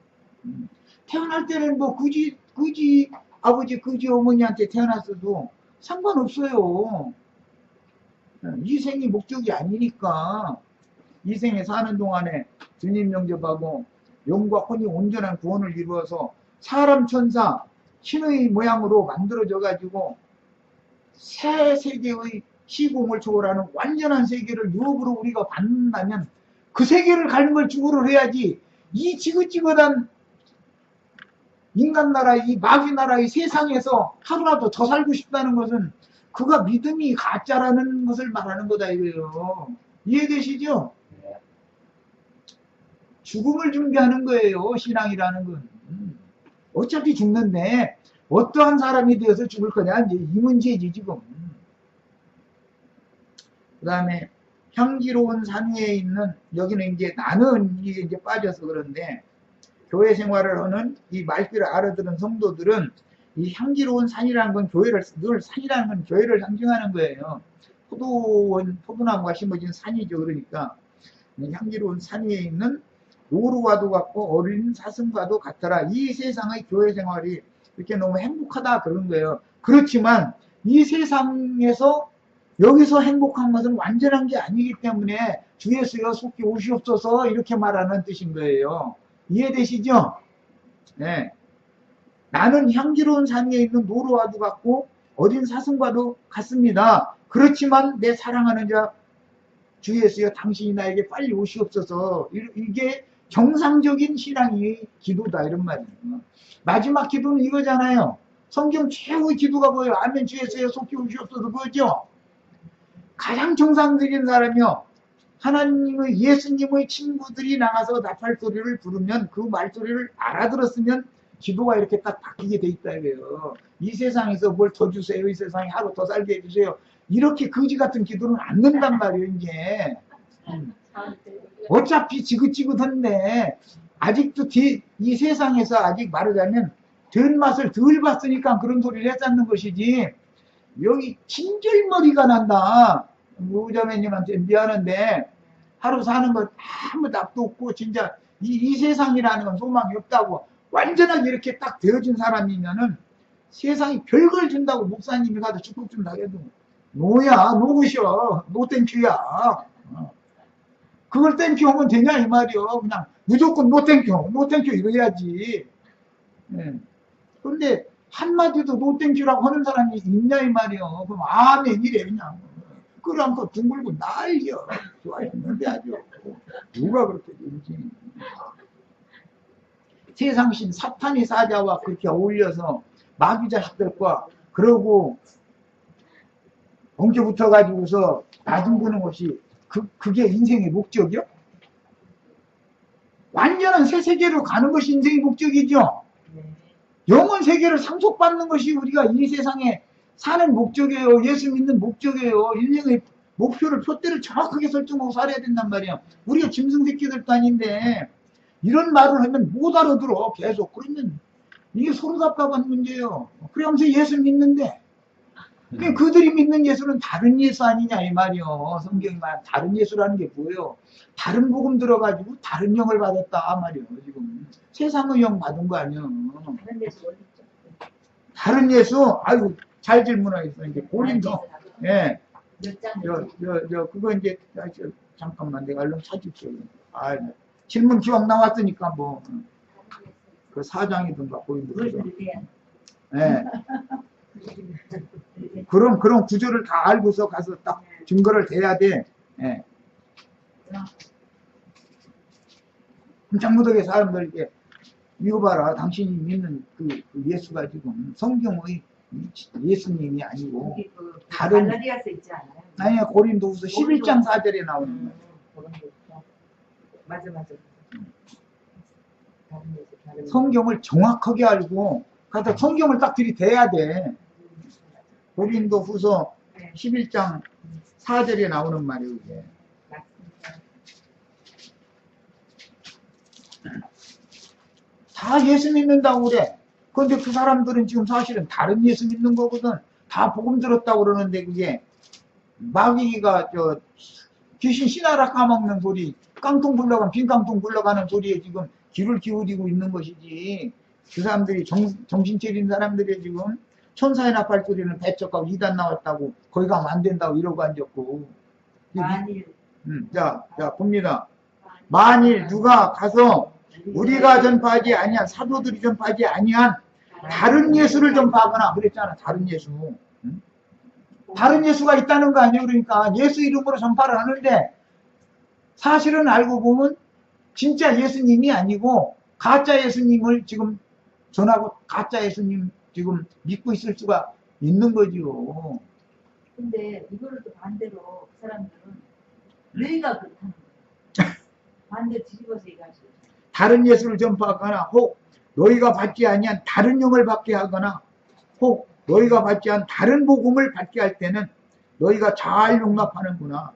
태어날 때는 굳이 아버지 그지 어머니한테 태어났어도 상관없어요. 이 생이 목적이 아니니까 이 생에 사는 동안에 주님 영접하고 영과 혼이 온전한 구원을 이루어서 사람 천사 신의 모양으로 만들어져 가지고 새 세계의 시공을 초월하는 완전한 세계를 유업으로 우리가 받는다면 그 세계를 가는 걸 추구를 해야지 이 지긋지긋한 인간 나라, 이 마귀 나라의 세상에서 하루라도 더 살고 싶다는 것은 그가 믿음이 가짜라는 것을 말하는 거다 이거예요. 이해되시죠? 죽음을 준비하는 거예요. 신앙이라는 건. 어차피 죽는데 어떠한 사람이 되어서 죽을 거냐 이제 이 문제지 지금. 그 다음에 향기로운 산 위에 있는 여기는 이제 나는 이게 이제 빠져서 그런데 교회 생활을 하는 이 말귀를 알아들은 성도들은 이 향기로운 산이라는 건 늘 산이라는 건 교회를 상징하는 거예요. 포도나무가 심어진 산이죠. 그러니까 향기로운 산 위에 있는 노루와도 같고 어린 사슴과도 같더라. 이 세상의 교회 생활이 이렇게 너무 행복하다 그런 거예요. 그렇지만 이 세상에서 여기서 행복한 것은 완전한 게 아니기 때문에 주 예수여 속히 오시옵소서 이렇게 말하는 뜻인 거예요. 이해되시죠? 네. 나는 향기로운 산 위에 있는 노루와도 같고 어린 사슴과도 같습니다. 그렇지만 내 사랑하는 자 주 예수여 당신이 나에게 빨리 오시옵소서. 이게 정상적인 신앙의 기도다 이런 말이에요. 마지막 기도는 이거잖아요. 성경 최고의 기도가 뭐예요? 아멘 주 예수여 속히 오시옵소서 그거죠? 가장 정상적인 사람이요. 하나님의 예수님의 친구들이 나가서 나팔소리를 부르면 그 말소리를 알아들었으면 기도가 이렇게 딱 바뀌게 돼 있다 이거예요. 이 세상에서 뭘 더 주세요. 이 세상에 하루 더 살게 해주세요. 이렇게 거지 같은 기도는 안 는단 말이에요. 이제 어차피 지긋지긋한데 아직도 이 세상에서 아직 말하자면 된 맛을 덜 봤으니까 그런 소리를 했었는 것이지 여기 진절머리가 난다. 우자매님한테 미안한데 하루 사는 거 아무 답도 없고 진짜 이 세상이라는 건 소망이 없다고 완전하게 이렇게 딱 되어진 사람이면은 세상이 별걸 준다고 목사님이 가서 축복 준다고 해도 노야 노구셔 노땡큐야. 그걸 땡큐 하면 되냐 이 말이요. 그냥 무조건 노땡큐 노땡큐 이래야지. 그런데 한마디도 노땡큐라고 하는 사람이 있냐 이 말이요. 그럼 아멘 이래 그냥 끌어안고 둥글고 난리여. 좋아했는데 아주 누가 그렇게 되는지. 세상신 사탄의 사자와 그렇게 어울려서 마귀 자식들과 그러고 엉켜 붙어가지고서 나중 보는 것이 그게 인생의 목적이요? 완전한 새 세계로 가는 것이 인생의 목적이죠. 영원 세계를 상속받는 것이 우리가 이 세상에 사는 목적이에요. 예수 믿는 목적이에요. 인생의 목표를 표대를 정확하게 설정하고 살아야 된단 말이에요. 우리가 짐승 새끼들도 아닌데 이런 말을 하면 못 알아들어 계속. 그러면 이게 서로 답답한 문제예요. 그러면서 예수 믿는데 그들이 믿는 예수는 다른 예수 아니냐 이 말이요. 성경이 말 다른 예수라는 게 뭐예요? 다른 복음 들어가지고 다른 영을 받았다 말이요. 지금 세상의 영 받은 거 아니요. 다른 예수 어디 있죠? 다른 예수? 아이고 잘 질문하겠어. 이제 고린도 예. 몇 장? 그거 이제 잠깐만 내가 얼른 찾을게요. 아, 질문 기왕 나왔으니까 뭐 그 4장이든가 고린도서. 예. 그런 구조를 다 알고서 가서 딱 증거를 대야 돼. 예. 깜짝무덕의 사람들에게 이거 봐라, 당신이 믿는 그 예수가 지금 성경의 예수님이 아니고 다른 갈라디아서 있지 않아요? 아니야 고린도후서 11장 4절에 나오는 거예요. 맞아. 성경을 정확하게 알고 가서 성경을 딱 들이대야 돼. 고린도후서 11장 4절에 나오는 말이에요. 이게. 다 예수 믿는다고 그래. 그런데 그 사람들은 지금 사실은 다른 예수 믿는 거거든. 다 복음 들었다고 그러는데 그게 마귀가 귀신 씨나라 까먹는 소리, 깡통 굴러가는 빈 깡통 굴러가는 소리에 지금 귀를 기울이고 있는 것이지. 그 사람들이 정신 차린 사람들이 지금 천사의 나팔 소리는 배척하고 이단 나왔다고 거기 가면 안 된다고 이러고 앉았고. 만일. 자 봅니다. 만일 누가 가서 우리가 전파하지 아니한 사도들이 전파하지 아니한 다른 예수를 전파하거나 그랬잖아. 다른 예수. 응? 다른 예수가 있다는 거 아니에요. 그러니까 예수 이름으로 전파를 하는데 사실은 알고 보면 진짜 예수님이 아니고 가짜 예수님을 지금 전하고 가짜 예수님 지금 믿고 있을 수가 있는 거지요. 근데 이거를 또 반대로 그 사람들은 너희가 그렇다는 거예요. 반대 뒤집어서 얘기하시죠. 다른 예수를 전파하거나 혹 너희가 받지 아니한 다른 영을 받게 하거나 혹 너희가 받지 않은 다른 복음을 받게 할 때는 너희가 잘 용납하는구나.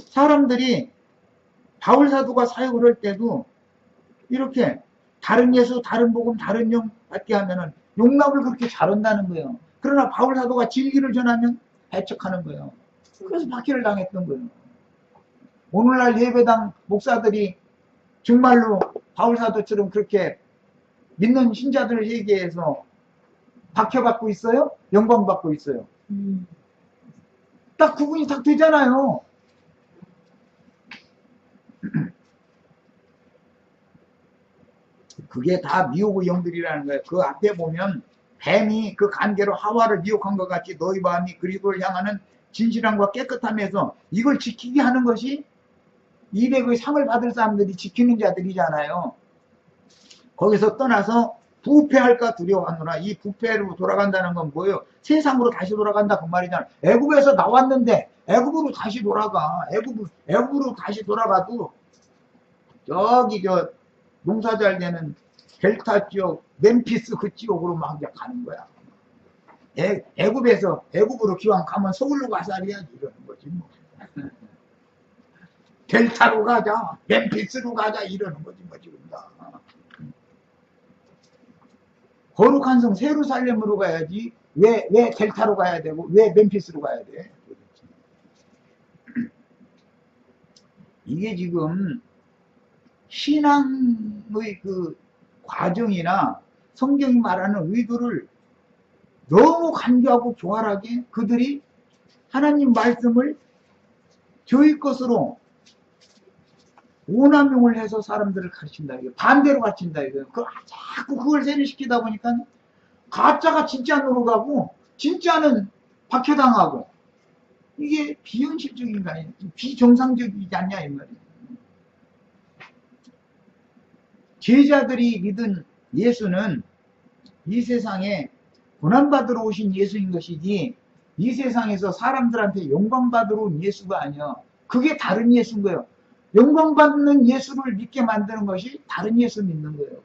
사람들이 바울 사도가 사역을 할 때도 이렇게 다른 예수, 다른 복음, 다른 영 받게 하면은 용납을 그렇게 잘한다는 거예요. 그러나 바울 사도가 진리를 전하면 배척하는 거예요. 그래서 박해를 당했던 거예요. 오늘날 예배당 목사들이 정말로 바울 사도처럼 그렇게 믿는 신자들을 얘기해서 박해받고 있어요? 영광받고 있어요. 딱 구분이 딱 되잖아요. 그게 다 미혹의 영들이라는 거예요. 그 앞에 보면 뱀이 그 간계로 하와를 미혹한 것 같이 너희 마음이 그리스도를 향하는 진실함과 깨끗함에서 이걸 지키게 하는 것이 200의 상을 받을 사람들이 지키는 자들이잖아요. 거기서 떠나서 부패할까 두려워하노라. 이 부패로 돌아간다는 건 뭐예요? 세상으로 다시 돌아간다 그 말이잖아요. 애굽에서 나왔는데 애굽으로 다시 돌아가. 애굽으로 다시 돌아가도 저기 농사 잘 되는 델타 지역, 멤피스 그 지역으로 막 이제 가는 거야. 애굽에서 애굽으로 기왕 가면 서울로 가서 해야지 이러는 거지 뭐. 델타로 가자, 멤피스로 가자 이러는 거지 뭐 지금 다. 거룩한 성 세루살렘으로 가야지 왜 델타로 가야 되고 왜 멤피스로 가야 돼? 이게 지금 신앙의 그 과정이나 성경이 말하는 의도를 너무 간교하고 교활하게 그들이 하나님 말씀을 저희 것으로 오남용을 해서 사람들을 가르친다. 이거 반대로 가르친다. 이거 자꾸 그걸 세뇌시키다 보니까 가짜가 진짜로 가고 진짜는 박해당하고 이게 비현실적인가 비정상적이지 않냐 이 말이에요. 제자들이 믿은 예수는 이 세상에 고난받으러 오신 예수인 것이지 이 세상에서 사람들한테 영광받으러 온 예수가 아니야. 그게 다른 예수인 거예요. 영광받는 예수를 믿게 만드는 것이 다른 예수 믿는 거예요.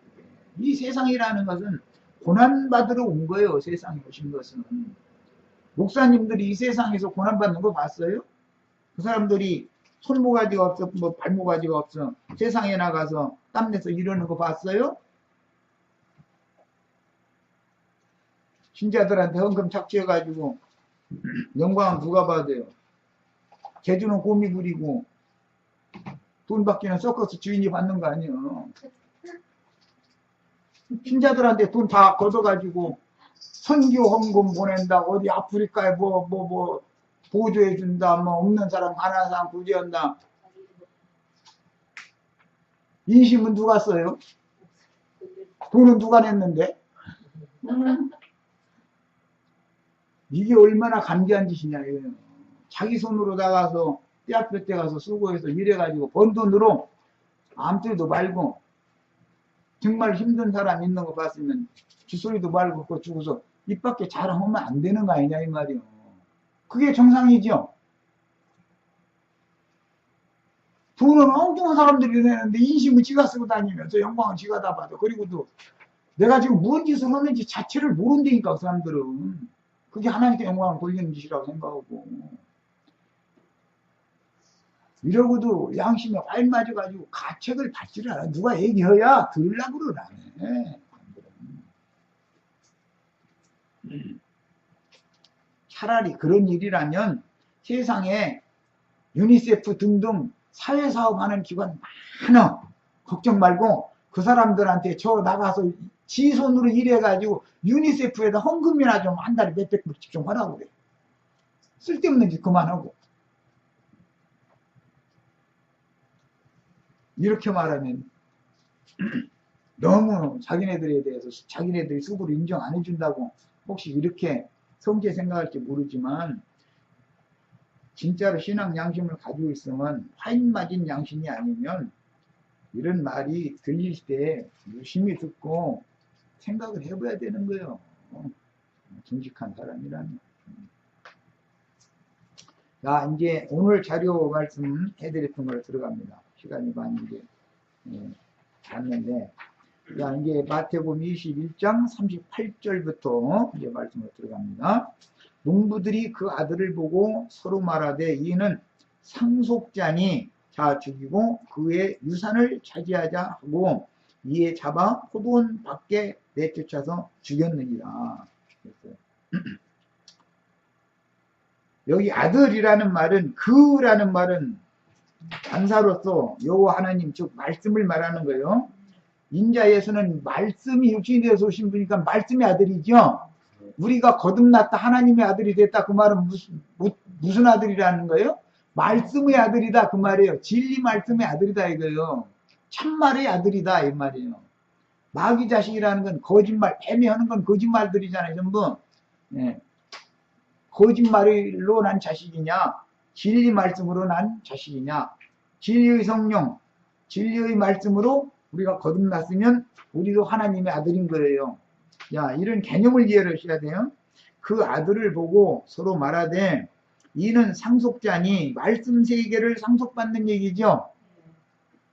이 세상이라는 것은 고난받으러 온 거예요. 세상에 오신 것은. 목사님들이 이 세상에서 고난받는 거 봤어요? 그 사람들이 손모가지가 없어, 뭐 발모가지가 없어. 세상에 나가서 땀내서 이러는 거 봤어요? 신자들한테 헌금 착취해가지고 영광은 누가 받아요? 제주는 곰이 부리고 돈 받기는 서커스 주인이 받는 거 아니에요. 신자들한테 돈 다 걷어가지고 선교 헌금 보낸다, 어디 아프리카에 뭐 보조해준다, 뭐 없는 사람 가난한 사람 구제한다. 인심은 누가 써요? 돈은 누가 냈는데? 이게 얼마나 간계한 짓이냐 이거예요. 자기 손으로 나가서 떼앞에 때 가서 수고해서 일해가지고 번 돈으로 아무데도 말고 정말 힘든 사람 있는 거 봤으면 쥐소리도 말고 그거 주고서 입 밖에 자랑하면 안 되는 거 아니냐 이 말이요. 그게 정상이죠. 돈은 엉뚱한 사람들이 내는데 인심은 지가 쓰고 다니면서 영광은 지가 다 받아. 그리고 또 내가 지금 무슨 짓을 하는지 자체를 모른다니까 그 사람들은. 그게 하나님께 영광을 돌리는 짓이라고 생각하고. 이러고도 양심에 활 맞아가지고 가책을 받지를 않아. 누가 얘기해야 들으려고 그러네. 차라리 그런 일이라면 세상에 유니세프 등등 사회사업하는 기관 많아. 걱정 말고 그 사람들한테 저 나가서 지 손으로 일해가지고 유니세프에다 헌금이나 좀 한 달에 몇백 불씩 좀 하라고 그래. 쓸데없는 짓 그만하고. 이렇게 말하면 너무 자기네들에 대해서 자기네들이 수고를 인정 안 해준다고 혹시 이렇게 성제 생각할지 모르지만 진짜로 신앙 양심을 가지고 있으면 화인 맞은 양심이 아니면 이런 말이 들릴 때 유심히 듣고 생각을 해봐야 되는 거예요. 정직한 사람이라면. 자, 이제 오늘 자료 말씀 해드렸던 걸 들어갑니다. 시간이 많이 이제 갔는데, 자, 이제 마태복음 21장 38절부터 이제 말씀으로 들어갑니다. 농부들이 그 아들을 보고 서로 말하되 이는 상속자니 자 죽이고 그의 유산을 차지하자 하고 이에 잡아 포도원 밖에 내쫓아서 죽였느니라. 여기 아들이라는 말은 그라는 말은 단사로서 여호와 하나님 즉 말씀을 말하는 거예요. 인자 예수는 말씀이 육신이 되어서 오신 분이니까 말씀의 아들이죠. 우리가 거듭났다 하나님의 아들이 됐다 그 말은 무슨 아들이라는 거예요? 말씀의 아들이다 그 말이에요. 진리 말씀의 아들이다 이거예요. 참말의 아들이다 이 말이에요. 마귀 자식이라는 건 거짓말, 애매하는 건 거짓말들이잖아요 전부. 예. 거짓말로 난 자식이냐 진리 말씀으로 난 자식이냐. 진리의 성령 진리의 말씀으로 우리가 거듭났으면 우리도 하나님의 아들인 거예요. 야, 이런 개념을 이해를 하셔야 돼요. 그 아들을 보고 서로 말하되 이는 상속자니 말씀 세계를 상속받는 얘기죠.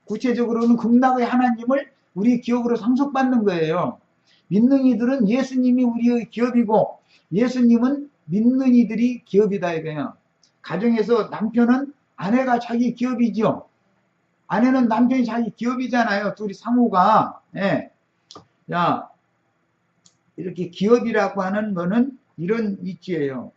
구체적으로는 극락의 하나님을 우리 기업으로 상속받는 거예요. 믿는 이들은 예수님이 우리의 기업이고 예수님은 믿는 이들이 기업이다 이거예요. 가정에서 남편은 아내가 자기 기업이죠. 아내는 남편이 자기 기업이잖아요. 둘이 상호가. 예. 야, 이렇게 기업이라고 하는 거는 이런 위치예요.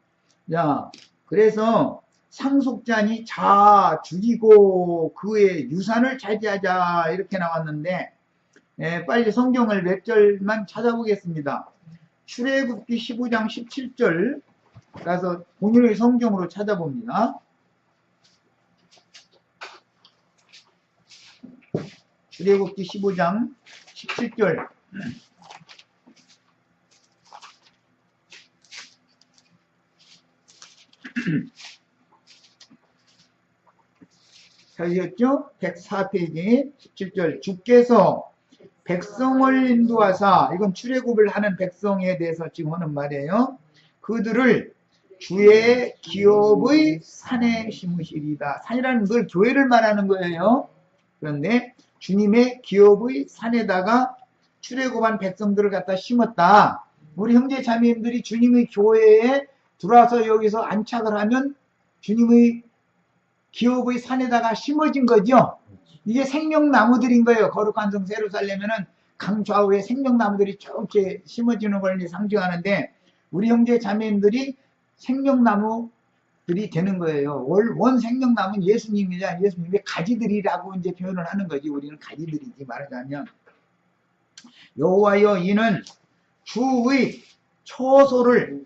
야, 그래서 상속자니 자 죽이고 그의 유산을 차지하자 이렇게 나왔는데 빨리 성경을 몇 절만 찾아보겠습니다. 출애굽기 15장 17절 가서 본인의 성경으로 찾아봅니다. 출애굽기 15장 17절 찾으셨죠? 104페이지 17절 주께서 백성을 인도하사, 이건 출애굽을 하는 백성에 대해서 지금 하는 말이에요. 그들을 주의 기업의 산에 심으시리다. 산이라는 걸 교회를 말하는 거예요. 그런데 주님의 기업의 산에다가 출애굽한 백성들을 갖다 심었다. 우리 형제 자매님들이 주님의 교회에 들어와서 여기서 안착을 하면 주님의 기업의 산에다가 심어진 거죠. 이게 생명나무들인 거예요. 거룩한 성 예루살렘에는 강 좌우에 생명나무들이 이렇게 심어지는 걸 상징하는데 우리 형제 자매님들이 생명나무들이 되는 거예요. 원 생명나무는 예수님이자 예수님의 가지들이라고 이제 표현을 하는 거지. 우리는 가지들이지 말하자면. 여호와여 이는 주의 초소를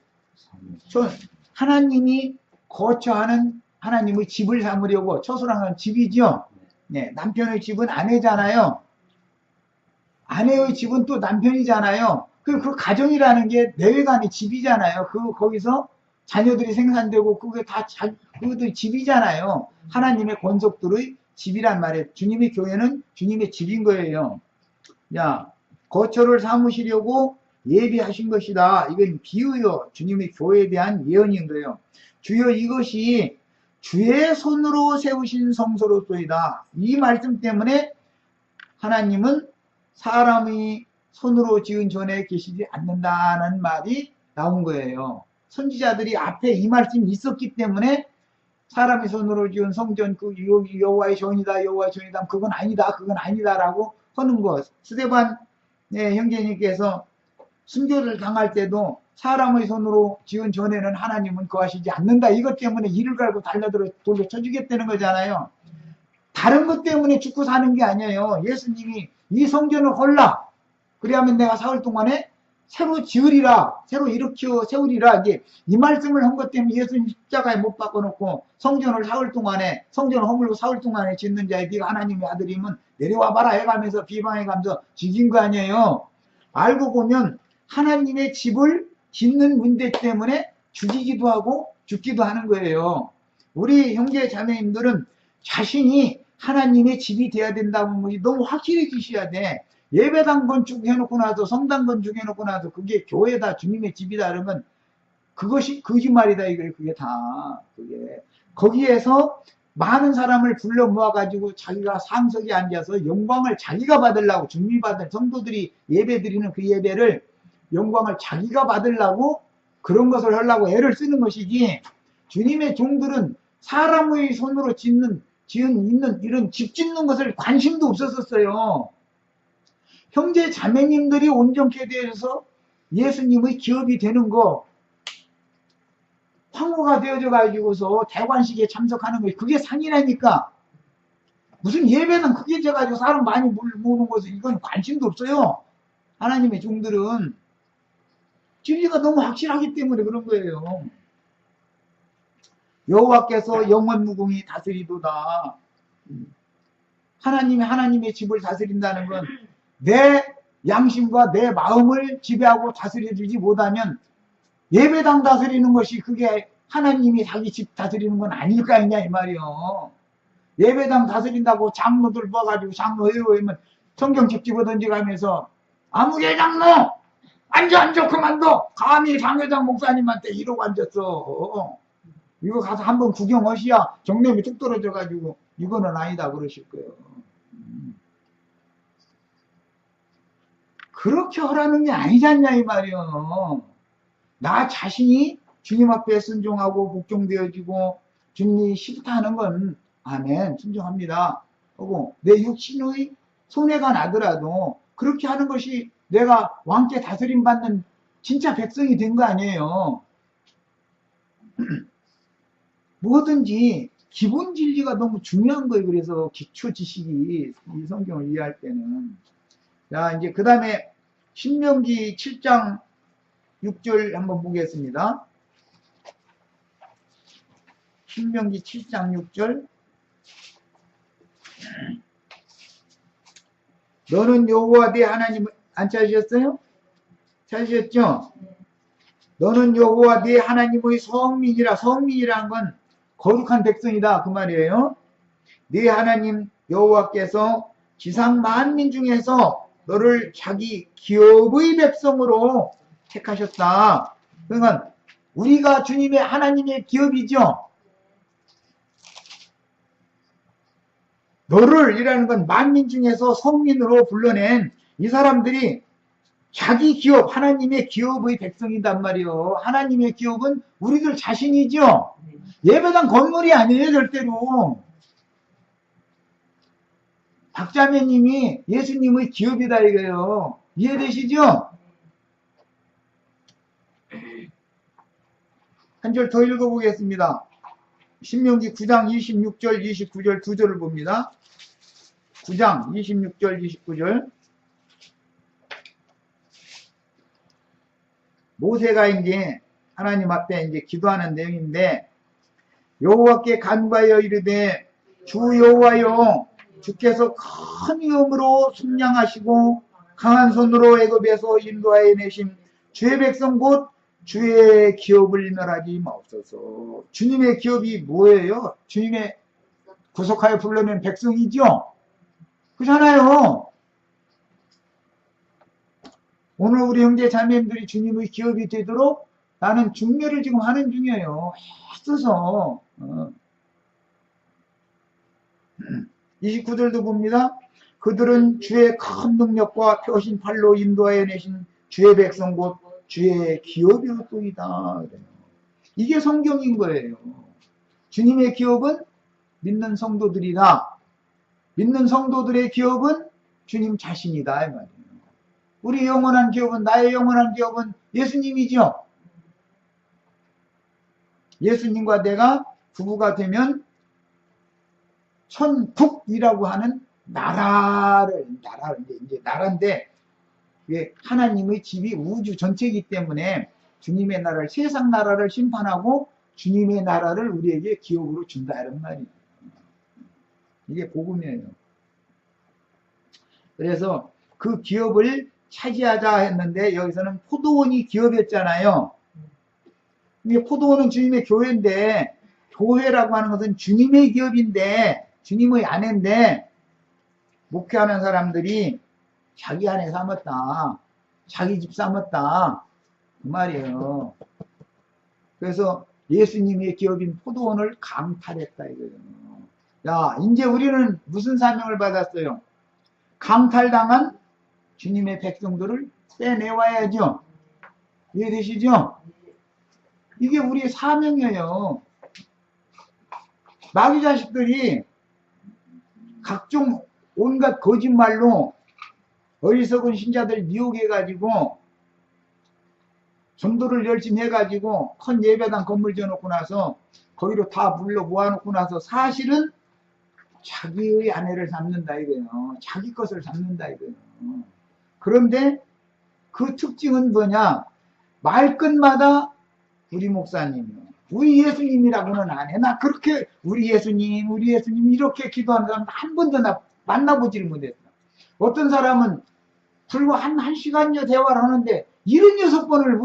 하나님이 거처하는 하나님의 집을 삼으려고 초소라는 집이죠. 네, 남편의 집은 아내잖아요. 아내의 집은 또 남편이잖아요. 그 가정이라는 게 내외간의 집이잖아요. 거기서 자녀들이 생산되고 그게 다 그것들이 집이잖아요. 하나님의 권속들의 집이란 말이에요. 주님의 교회는 주님의 집인 거예요. 야, 거처를 삼으시려고 예비하신 것이다. 이건 비유요. 주님의 교회에 대한 예언인 거예요. 주여 이것이 주의 손으로 세우신 성소로소이다. 이 말씀 때문에 하나님은 사람의 손으로 지은 전에 계시지 않는다는 말이 나온 거예요. 선지자들이 앞에 이 말씀이 있었기 때문에 사람의 손으로 지은 성전 그 여호와의 전이다 여호와의 전이다 그건 아니다라고 하는 것. 스데반 형제님께서 순교를 당할 때도 사람의 손으로 지은 전에는 하나님은 거하시지 않는다. 이것 때문에 이를 갈고 돌려 쳐주겠다는 거잖아요. 다른 것 때문에 죽고 사는 게 아니에요. 예수님이 이 성전을 헐라. 그래야면 내가 사흘 동안에 새로 지으리라. 새로 일으켜 세우리라. 이게 이 말씀을 한 것 때문에 예수님 십자가에 못 박아놓고 성전을 허물고 사흘 동안에 짓는 자에 네가 하나님의 아들이면 내려와 봐라 해가면서 비방해가면서 죽인 거 아니에요. 알고 보면 하나님의 집을 짓는 문제 때문에 죽이기도 하고 죽기도 하는 거예요. 우리 형제 자매님들은 자신이 하나님의 집이 돼야 된다는 것이 너무 확실히 지셔야 돼. 예배당 건축해놓고 나서 성당 건축해놓고 나서 그게 교회다 주님의 집이다 그러면 그것이 거짓말이다 이거예요. 그게 다 거기에서 많은 사람을 불러 모아가지고 자기가 상석에 앉아서 영광을 자기가 받으려고 주님이 받을 성도들이 예배 드리는 그 예배를 영광을 자기가 받으려고 그런 것을 하려고 애를 쓰는 것이지 주님의 종들은 사람의 손으로 지은 이런 집 짓는 것을 관심도 없었어요. 형제 자매님들이 온전케 되어서 예수님의 기업이 되는 거 황후가 되어져 가지고서 대관식에 참석하는 거 그게 상이라니까. 무슨 예배는 크게 져가지고 사람 많이 모으는 것은 이건 관심도 없어요. 하나님의 종들은 진리가 너무 확실하기 때문에 그런 거예요. 여호와께서 영원무궁히 다스리도다. 하나님의 집을 다스린다는 건 내 양심과 내 마음을 지배하고 다스려주지 못하면 예배당 다스리는 것이 그게 하나님이 자기 집 다스리는 건 아닐 거 아니냐 이 말이요. 예배당 다스린다고 장로들 모아가지고 장로 회의하면 성경책 집어던지 가면서 아무개 장로 앉아 그만둬 감히 장회장 목사님한테 이러고 앉았어. 이거 가서 한번 구경하시야 정념이 뚝 떨어져가지고 이거는 아니다 그러실 거예요. 그렇게 하라는 게 아니잖냐 이 말이요. 나 자신이 주님 앞에 순종하고 복종되어지고 주님이 싫다는 건 아멘 순종합니다 하고 내 육신의 손해가 나더라도 그렇게 하는 것이 내가 왕께 다스림 받는 진짜 백성이 된 거 아니에요. 뭐든지 기본 진리가 너무 중요한 거예요. 그래서 기초 지식이 이 성경을 이해할 때는. 자, 이제 그 다음에 신명기 7장 6절 한번 보겠습니다. 신명기 7장 6절. 너는 여호와 네 하나님을 안 찾으셨어요? 찾으셨죠? 너는 여호와 네 하나님의 성민이라. 성민이란 건 거룩한 백성이다 그 말이에요. 네 하나님 여호와께서 지상 만민 중에서 너를 자기 기업의 백성으로 택하셨다. 그러니까 우리가 주님의 하나님의 기업이죠. 너를 이라는 건 만민 중에서 성민으로 불러낸 이 사람들이 자기 기업, 하나님의 기업의 백성이단 말이요. 하나님의 기업은 우리들 자신이죠. 예배당 건물이 아니에요, 절대로. 박자매님이 예수님의 기업이다 이거예요. 이해되시죠? 한 절 더 읽어보겠습니다. 신명기 9장 26절, 29절 두 절을 봅니다. 9장 26절, 29절. 모세가 이제 하나님 앞에 이제 기도하는 내용인데, 여호와께 간구하여 이르되 주 여호와여, 주께서 큰 위엄으로 순량하시고 강한 손으로 애굽에서 인도하여 내신 주의 백성 곧 주의 기업을 멸하지 마옵소서. 주님의 기업이 뭐예요? 주님의 구속하여 불러낸 백성이죠. 그렇잖아요. 오늘 우리 형제 자매님들이 주님의 기업이 되도록 나는 중매를 지금 하는 중이에요. 애써서. 29절도 봅니다. 그들은 주의 큰 능력과 펴신 팔로 인도하여 내신 주의 백성 곧 주의 기업이었소이다. 이게 성경인 거예요. 주님의 기업은 믿는 성도들이다. 믿는 성도들의 기업은 주님 자신이다. 이 말이에요. 우리 영원한 기업은, 나의 영원한 기업은 예수님이죠. 예수님과 내가 부부가 되면 천국이라고 하는 이제 나라인데, 이게 하나님의 집이 우주 전체이기 때문에 주님의 나라를, 세상 나라를 심판하고 주님의 나라를 우리에게 기업으로 준다 이런 말이에요. 이게 복음이에요. 그래서 그 기업을 차지하자 했는데 여기서는 포도원이 기업이었잖아요. 이게 포도원은 주님의 교회인데, 교회라고 하는 것은 주님의 기업인데, 주님의 아내인데, 목회하는 사람들이 자기 아내 삼았다, 자기 집 삼았다 그 말이에요. 그래서 예수님의 기업인 포도원을 강탈했다 이거예요. 야, 이제 우리는 무슨 사명을 받았어요? 강탈당한 주님의 백성들을 빼내와야죠. 이해되시죠? 이게 우리의 사명이에요. 마귀 자식들이 각종 온갖 거짓말로 어리석은 신자들 미혹해가지고 전도를 열심히 해가지고 큰 예배당 건물 지어놓고 나서 거기로 다 불러 모아놓고 나서 사실은 자기의 아내를 잡는다 이거예요. 자기 것을 잡는다 이거예요. 그런데 그 특징은 뭐냐? 말끝마다 우리 목사님이요, 우리 예수님이라고는 안 해. 나 그렇게 우리 예수님 이렇게 기도하는 사람 한 번도 나 만나보지를 못했어. 어떤 사람은 불과 한 시간여 대화를 하는데 76번을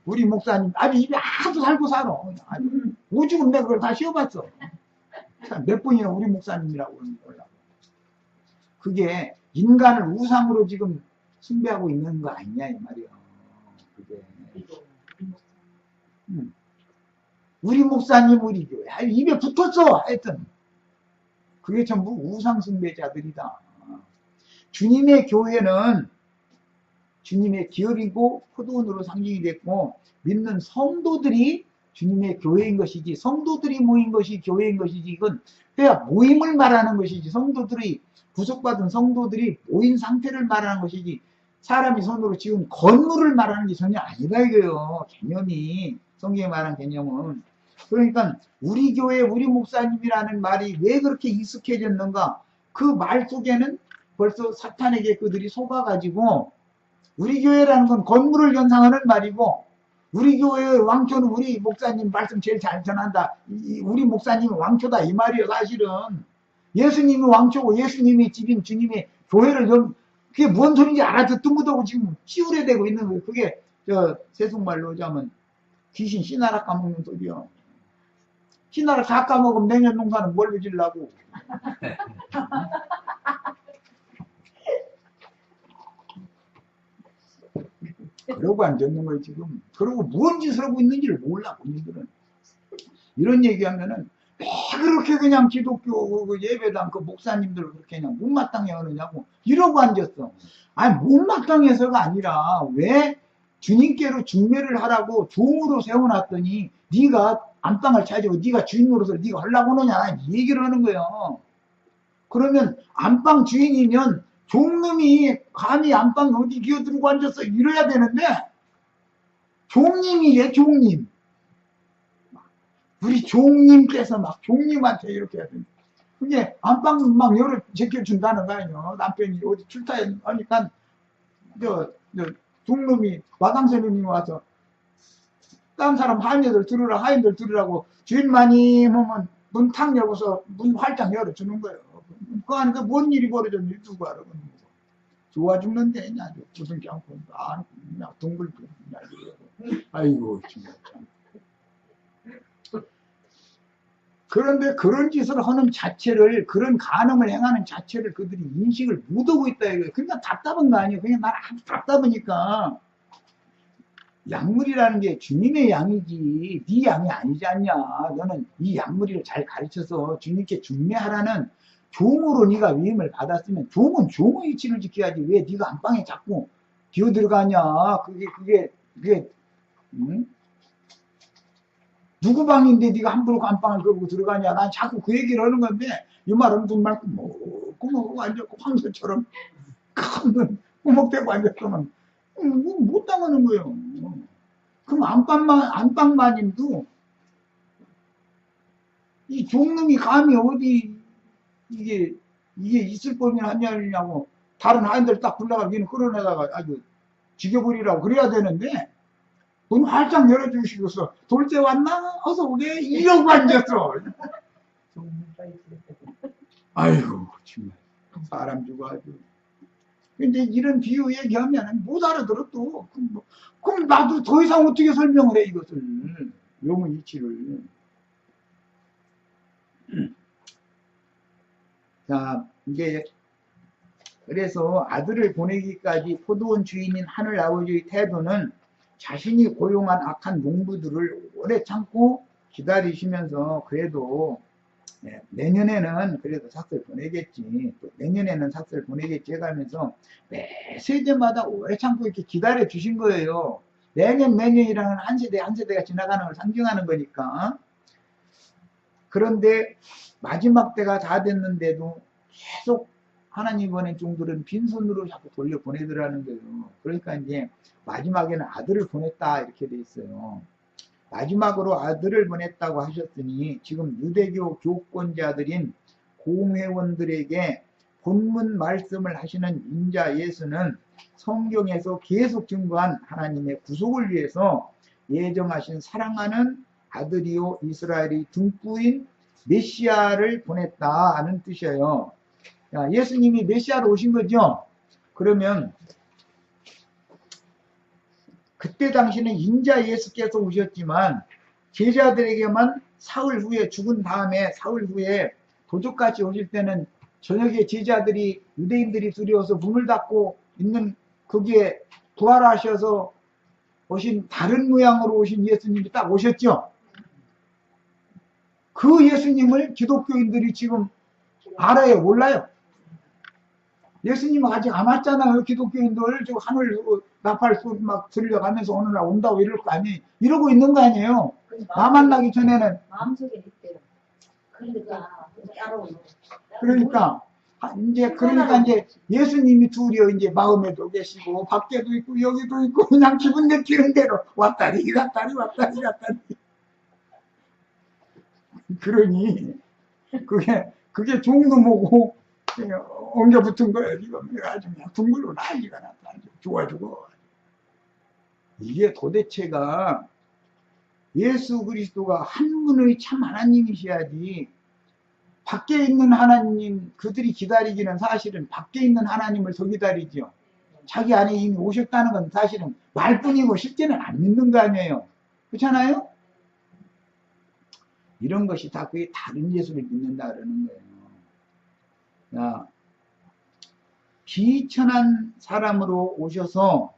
우리 목사님 아주 입에 아주 살고 살아. 오죽은 내가 그걸 다 씌워봤어. 몇 번이나 우리 목사님이라고 그러는 거야. 그게 인간을 우상으로 지금 숭배하고 있는 거 아니냐 이 말이야. 그게 우리 목사님 우리 교회 입에 붙었어. 하여튼 그게 전부 우상 숭배자들이다. 주님의 교회는 주님의 기업이고 포도원으로 상징이 됐고, 믿는 성도들이 주님의 교회인 것이지, 성도들이 모인 것이 교회인 것이지, 이건 그냥 모임을 말하는 것이지, 성도들이 구속받은 성도들이 모인 상태를 말하는 것이지, 사람이 손으로 지은 건물을 말하는 게 전혀 아니다 이거예요. 개념이, 성경에 말한 개념은. 그러니까 우리 교회 우리 목사님이라는 말이 왜 그렇게 익숙해졌는가? 그 말 속에는 벌써 사탄에게 그들이 속아가지고, 우리 교회라는 건 건물을 연상하는 말이고, 우리 교회의 왕초는 우리 목사님 말씀 제일 잘 전한다, 우리 목사님이 왕초다 이 말이에요. 사실은 예수님이 왕초고 예수님이 집인 주님의 교회를 그게 뭔 소리인지 알아듣도 못하고 지금 찌우려대고 있는 거예요. 그게 세속말로 하자면 귀신 씨나라 까먹는 소리요. 씨나라 다 까먹으면 내년 농사는 뭘로 질라고. 그러고 앉았는 거예요, 지금. 그러고 무슨 짓을 하고 있는지를 몰라, 본인들은. 이런 얘기하면은, 왜 그렇게 그냥 기독교 그 예배당 그 목사님들 그렇게 그냥 못마땅해 하느냐고, 이러고 앉았어. 아니, 못마땅해서가 아니라, 왜 주님께로 중매를 하라고 종으로 세워놨더니, 네가 안방을 차지고, 네가 주인으로서 네가 하려고 하느냐, 이 얘기를 하는 거예요. 그러면 안방 주인이면, 종놈이 감히 안방 어디 기어들고 앉았어 이래야 되는데 종님이래 종님. 우리 종님께서 막 종님한테 이렇게 해야 된다. 그게 안방 막 열어 제껴준다는 거 아니에요. 남편이 어디 출타해 하니까 저 종놈이 마당스님이 와서 딴 사람 하인들 들으라 하인들 들으라고 주인마님 하면 문 탁 열고서 문 활짝 열어주는 거예요. 그 안에서 뭔 일이 벌어졌는지 누구 알아. 좋아 죽는데, 아주 부둥지 않고, 그냥 둥글둥글, 아이고, 정말 참. 그런데 그런 짓을 하는 자체를, 그런 간음을 행하는 자체를 그들이 인식을 못하고 있다, 이거예요. 그러니까 답답한 거 아니에요. 그냥 난 아주 답답하니까. 약물이라는 게 주님의 양이지, 네 양이 아니지 않냐. 너는 이 약물이를 잘 가르쳐서 주님께 중매하라는 종으로 네가 위임을 받았으면 종은 종의 이치를 지켜야지 왜 네가 안방에 자꾸 기어들어가냐. 그게 응? 누구 방인데 네가 함부로 안방을 걸고 들어가냐. 난 자꾸 그 얘기를 하는 건데 이 말은 정말 구멍 앉았고 황소처럼 큰 구멍대고 앉았으면 못 당하는 거예요. 그럼 안방마님도 이 종놈이 감히 어디 이게 있을 법이냐 하냐고 다른 하인들 딱 불러가 니는 끌어내다가 아주 죽여버리라고 그래야 되는데 문 활짝 열어주시고서 돌 때 왔나? 어서 오게 이러고 앉았어. 아이고 정말 사람 주고 아주. 근데 이런 비유 얘기하면 못 알아들어 또. 그럼 나도 더 이상 어떻게 설명을 해 이것을. 용의 이치를. 자, 이제 그래서 아들을 보내기까지 포도원 주인인 하늘 아버지의 태도는 자신이 고용한 악한 농부들을 오래 참고 기다리시면서 그래도 내년에는 그래도 삭슬 보내겠지, 또 내년에는 삭슬 보내겠지 해가면서 매 세대마다 오래 참고 이렇게 기다려 주신 거예요. 내년이라는 한 세대가 지나가는 걸 상징하는 거니까. 그런데 마지막 때가 다 됐는데도 계속 하나님 보낸 종들은 빈손으로 자꾸 돌려보내더라는 거예요. 그러니까 이제 마지막에는 아들을 보냈다 이렇게 돼 있어요. 마지막으로 아들을 보냈다고 하셨으니 지금 유대교 교권자들인 공회원들에게 본문 말씀을 하시는 인자 예수는 성경에서 계속 증거한 하나님의 구속을 위해서 예정하신 사랑하는 아들이요 이스라엘의 등부인 메시아를 보냈다 하는 뜻이에요. 예수님이 메시아로 오신 거죠. 그러면 그때 당시는 인자 예수께서 오셨지만 제자들에게만 사흘 후에 죽은 다음에 사흘 후에 도적같이 오실 때는 저녁에 제자들이 유대인들이 두려워서 문을 닫고 있는 거기에 부활하셔서 오신 다른 모양으로 오신 예수님이 딱 오셨죠. 그 예수님을 기독교인들이 지금 알아요? 몰라요? 예수님은 아직 안 왔잖아요. 기독교인들 저 하늘 나팔 막 들려가면서 오늘 날 온다고 이럴 거 아니에요. 이러고 있는 거 아니에요. 나 만나기 전에는. 마음속에 있대요. 그러니까 이제 예수님이 둘이요. 이제 마음에도 계시고 밖에도 있고 여기도 있고 그냥 기분 내키는 대로 왔다리 갔다리 왔다리 갔다리. 그러니 그게 종놈하고 옮겨 붙은 거예요. 지금 아주 그냥 둥글로 난리가 났다. 좋아지고. 이게 도대체가 예수 그리스도가 한 분의 참 하나님이셔야지 밖에 있는 하나님 그들이 기다리기는 사실은 밖에 있는 하나님을 더 기다리죠. 자기 안에 이미 오셨다는 건 사실은 말뿐이고 실제는 안 믿는 거 아니에요. 그렇잖아요? 이런 것이 다 그게 다른 예수를 믿는다 그러는 거예요. 야, 비천한 사람으로 오셔서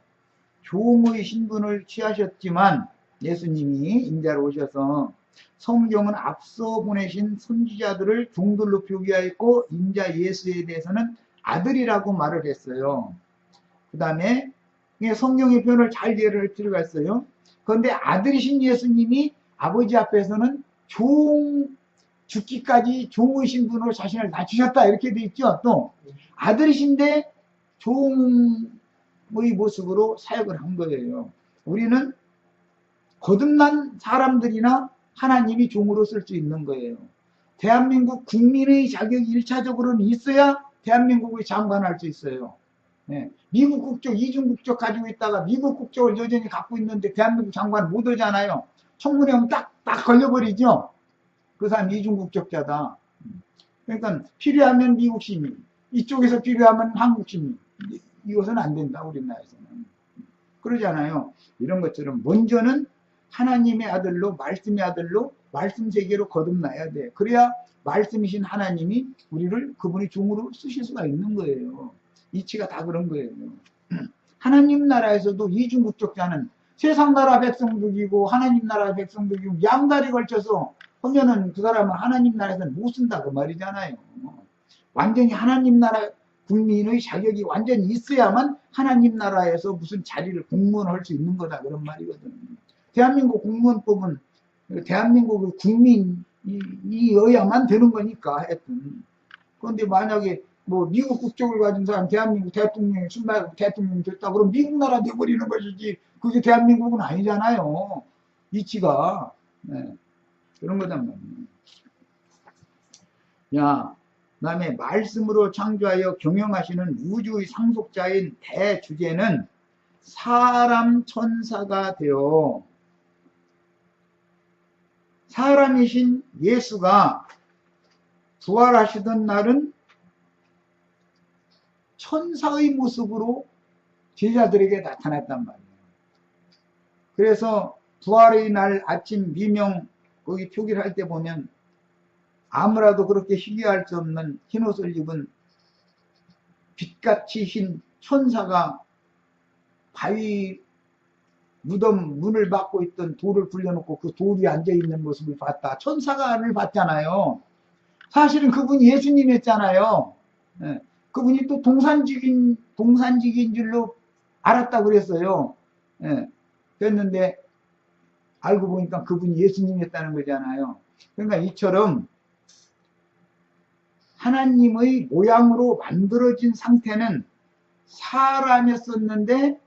종의 신분을 취하셨지만 예수님이 인자로 오셔서 성경은 앞서 보내신 선지자들을 종들로 표기하였고 인자 예수에 대해서는 아들이라고 말을 했어요. 그 다음에 성경의 표현을 잘 이해를 할 필요가 있어요. 그런데 아들이신 예수님이 아버지 앞에서는 죽기까지 종의 신분으로 자신을 낮추셨다 이렇게 돼 있죠. 또 아들이신데 종의 모습으로 사역을 한 거예요. 우리는 거듭난 사람들이나 하나님이 종으로 쓸 수 있는 거예요. 대한민국 국민의 자격이 1차적으로는 있어야 대한민국의 장관할 수 있어요. 네. 미국 국적, 이중 국적 가지고 있다가 미국 국적을 여전히 갖고 있는데 대한민국 장관 못 오잖아요. 청문회 오면 딱 걸려버리죠. 그 사람 이중 국적자다. 그러니까 필요하면 미국 시민, 이쪽에서 필요하면 한국 시민. 이것은 안 된다, 우리나라에서는. 그러잖아요. 이런 것처럼 먼저는 하나님의 아들로, 말씀의 아들로, 말씀 세계로 거듭나야 돼. 그래야 말씀이신 하나님이 우리를 그분의 종으로 쓰실 수가 있는 거예요. 이치가 다 그런 거예요. 하나님 나라에서도 이중국적자는 세상 나라 백성들이고 하나님 나라 백성들이고 양다리 걸쳐서 하면은 그 사람은 하나님 나라에서는 못 쓴다 그 말이잖아요. 완전히 하나님 나라 국민의 자격이 완전히 있어야만 하나님 나라에서 무슨 자리를 공무원을 할 수 있는 거다 그런 말이거든요. 대한민국 공무원법은 대한민국의 국민이어야만 되는 거니까 하여튼. 그런데 만약에 뭐 미국 국적을 가진 사람 대한민국 대통령이 출마하고 대통령이 됐다 그럼 미국 나라 돼버리는 것이지 그게 대한민국은 아니잖아요. 이치가. 네. 그런 거단 말이에요. 그다음에 말씀으로 창조하여 경영하시는 우주의 상속자인 대주제는 사람 천사가 되어 사람이신 예수가 부활하시던 날은 천사의 모습으로 제자들에게 나타났단 말이에요. 그래서 부활의 날 아침 미명 거기 표기를 할 때 보면 아무라도 그렇게 희귀할 수 없는 흰옷을 입은 빛같이 흰 천사가 바위 무덤 문을 막고 있던 돌을 굴려놓고 그 돌이 앉아있는 모습을 봤다. 천사가를 봤잖아요. 사실은 그분이 예수님이었잖아요. 네. 그분이 또 동산직인 줄로 알았다고 그랬어요. 네. 그랬는데 알고 보니까 그분이 예수님이었다는 거잖아요. 그러니까 이처럼 하나님의 모양으로 만들어진 상태는 사람이었었는데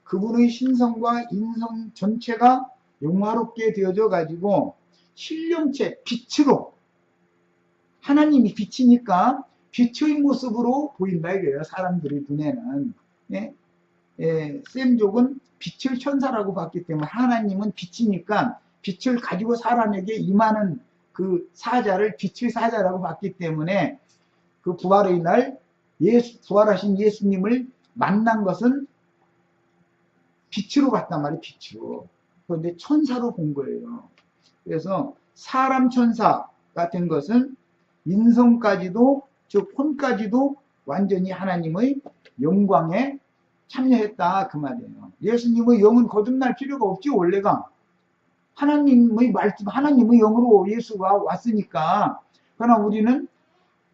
그분의 신성과 인성 전체가 영화롭게 되어져 가지고 신령체 빛으로 하나님이 빛이니까 빛의 모습으로 보인다 이거예요. 사람들의 눈에는. 셈족은 빛의 천사라고 봤기 때문에 하나님은 빛이니까 빛을 가지고 사람에게 임하는 그 사자를 빛의 사자라고 봤기 때문에 그 부활의 날 부활하신 예수님을 만난 것은 빛으로 봤단 말이에요. 빛으로. 그런데 천사로 본 거예요. 그래서 사람 천사가 된 것은 인성까지도 즉 혼까지도 완전히 하나님의 영광에 참여했다 그 말이에요. 예수님의 영은 거듭날 필요가 없지 원래가. 하나님의 말씀, 하나님의 영으로 예수가 왔으니까. 그러나 우리는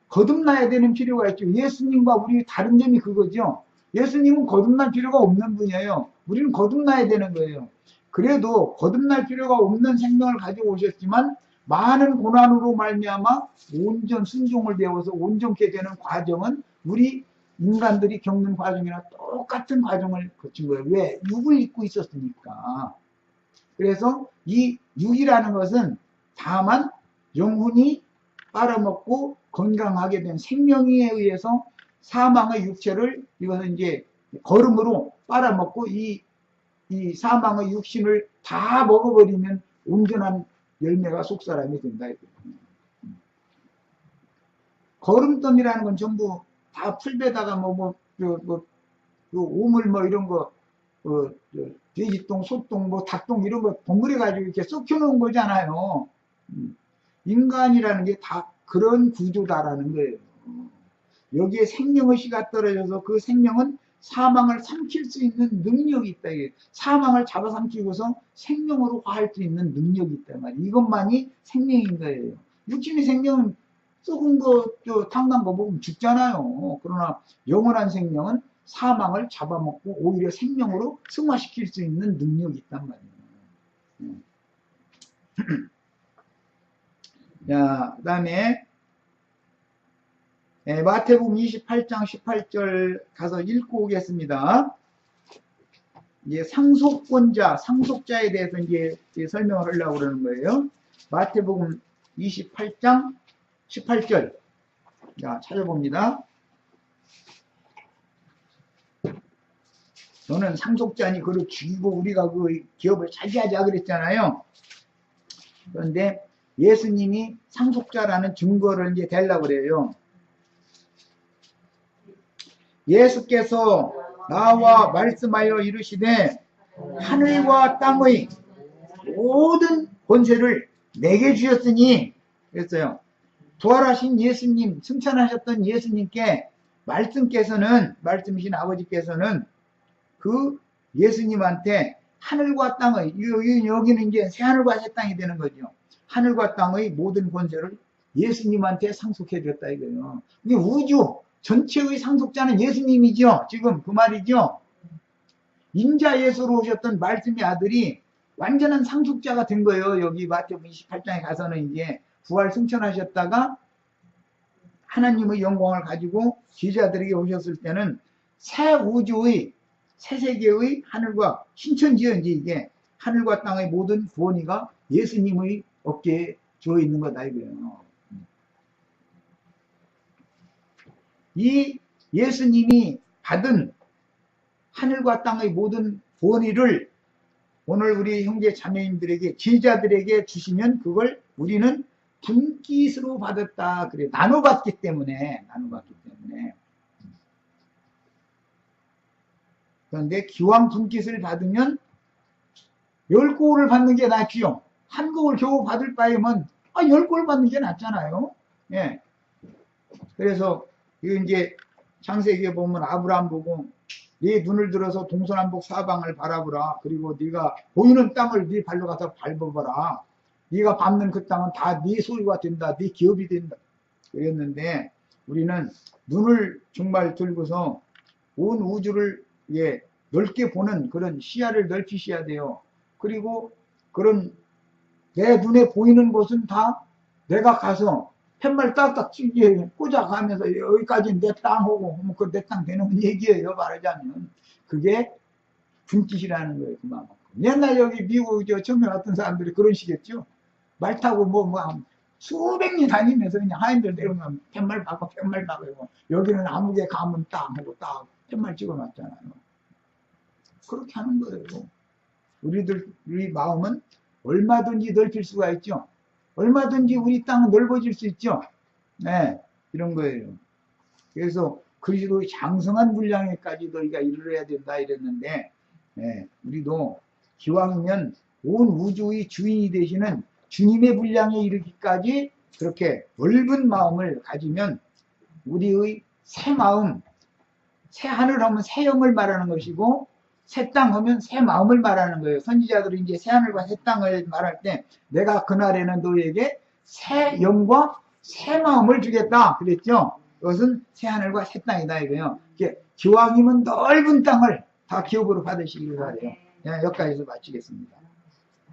거듭나야 되는 필요가 있죠. 예수님과 우리 다른 점이 그거죠. 예수님은 거듭날 필요가 없는 분이에요. 우리는 거듭나야 되는 거예요. 그래도 거듭날 필요가 없는 생명을 가지고 오셨지만 많은 고난으로 말미암아 온전 순종을 배워서 온전케 되는 과정은 우리 인간들이 겪는 과정이나 똑같은 과정을 거친 거예요. 왜? 육을 입고 있었으니까. 그래서 이 육이라는 것은 다만 영혼이 빨아먹고 건강하게 된 생명에 의해서 사망의 육체를 이것은 이제 걸음으로 빨아먹고 이 사망의 육신을 다 먹어버리면 온전한 열매가 속사람이 된다. 거름덩이라는 건 전부 다 풀베다가 오물 이런 거 돼지똥, 소똥, 닭똥 이런 거 동물해 가지고 이렇게 썩혀놓은 거잖아요. 인간이라는 게 다 그런 구조다라는 거예요. 여기에 생명의 씨가 떨어져서 그 생명은 사망을 삼킬 수 있는 능력이 있다. 이게 사망을 잡아삼키고서 생명으로 화할 수 있는 능력이 있단 말이에요. 이것만이 생명인 거예요. 육신의 생명은 썩은 거, 탕난 거 먹으면 죽잖아요. 그러나 영원한 생명은 사망을 잡아먹고 오히려 생명으로 승화시킬 수 있는 능력이 있단 말이에요. 자, 그 다음에 마태복음 28장 18절 가서 읽고 오겠습니다. 이제 상속권자, 상속자에 대해서 이제 설명을 하려고 그러는 거예요. 마태복음 28장 18절. 자, 찾아봅니다. 너는 상속자니 그를 죽이고 우리가 그 기업을 차지하자 그랬잖아요. 그런데 예수님이 상속자라는 증거를 이제 대려고 그래요. 예수께서 나와 말씀하여 이르시되 하늘과 땅의 모든 권세를 내게 주셨으니 그랬어요. 부활하신 예수님, 승천하셨던 예수님께 말씀이신 아버지께서는 그 예수님한테 하늘과 땅의, 여기는 이제 새하늘과 새 땅이 되는 거죠. 하늘과 땅의 모든 권세를 예수님한테 상속해 줬다 이거예요. 이게 우주 전체의 상속자는 예수님이죠. 지금 그 말이죠. 인자 예수로 오셨던 말씀의 아들이 완전한 상속자가 된 거예요. 여기 마태복음 28장에 가서는 이제 부활 승천하셨다가 하나님의 영광을 가지고 제자들에게 오셨을 때는 새 우주의 새 세계의 하늘과 신천지에 이제 이게 하늘과 땅의 모든 구원이가 예수님의 어깨에 주어 있는 거다 이거예요. 이 예수님이 받은 하늘과 땅의 모든 권위를 오늘 우리 형제 자매님들에게 제자들에게 주시면 그걸 우리는 분깃으로 받았다. 그래 나눠받기 때문에. 그런데 기왕 분깃을 받으면 10곡을 받는 게 낫지요. 한 곡을 겨우 받을 바에는 10곡을 받는 게 낫잖아요. 예. 그래서 이거 이제 창세기에 보면 아브라함 보고 네 눈을 들어서 동서남북 사방을 바라보라. 그리고 네가 보이는 땅을 네 발로 가서 밟아봐라. 네가 밟는 그 땅은 다 네 소유가 된다. 네 기업이 된다. 그랬는데 우리는 눈을 정말 들고서 온 우주를 넓게 보는 그런 시야를 넓히셔야 돼요. 그리고 그런 내 눈에 보이는 곳은 다 내가 가서 팻말 딱딱 꽂아가면서 여기까지 내 땅하고 그 내 땅 되는 얘기예요. 말하자면 그게 분깃이라는 거예요. 그만큼. 옛날 여기 미국 처음에 왔던 사람들이 그런 식이었죠. 말 타고 수백 년 다니면서 그냥 하인들 내려오면 팻말 박고 여기는 아무개 가면 땅 하고 딱 팻말 찍어놨잖아요. 그렇게 하는 거예요. 우리 마음은 얼마든지 넓힐 수가 있죠. 얼마든지 우리 땅은 넓어질 수 있죠. 네, 이런 거예요. 그래서 그리스도의 장성한 분량에까지 너희가 이르러야 된다 이랬는데, 네, 우리도 기왕이면 온 우주의 주인이 되시는 주님의 분량에 이르기까지 그렇게 넓은 마음을 가지면 우리의 새 마음, 새 하늘 하면 새 영을 말하는 것이고 새 땅 하면 새 마음을 말하는 거예요. 선지자들이 이제 새 하늘과 새 땅을 말할 때 내가 그날에는 너희에게 새 영과 새 마음을 주겠다 그랬죠. 그것은 새 하늘과 새 땅이다 이거예요. 기왕이면 넓은 땅을 다 기업으로 받으시기를 바래요. 여기까지서 마치겠습니다.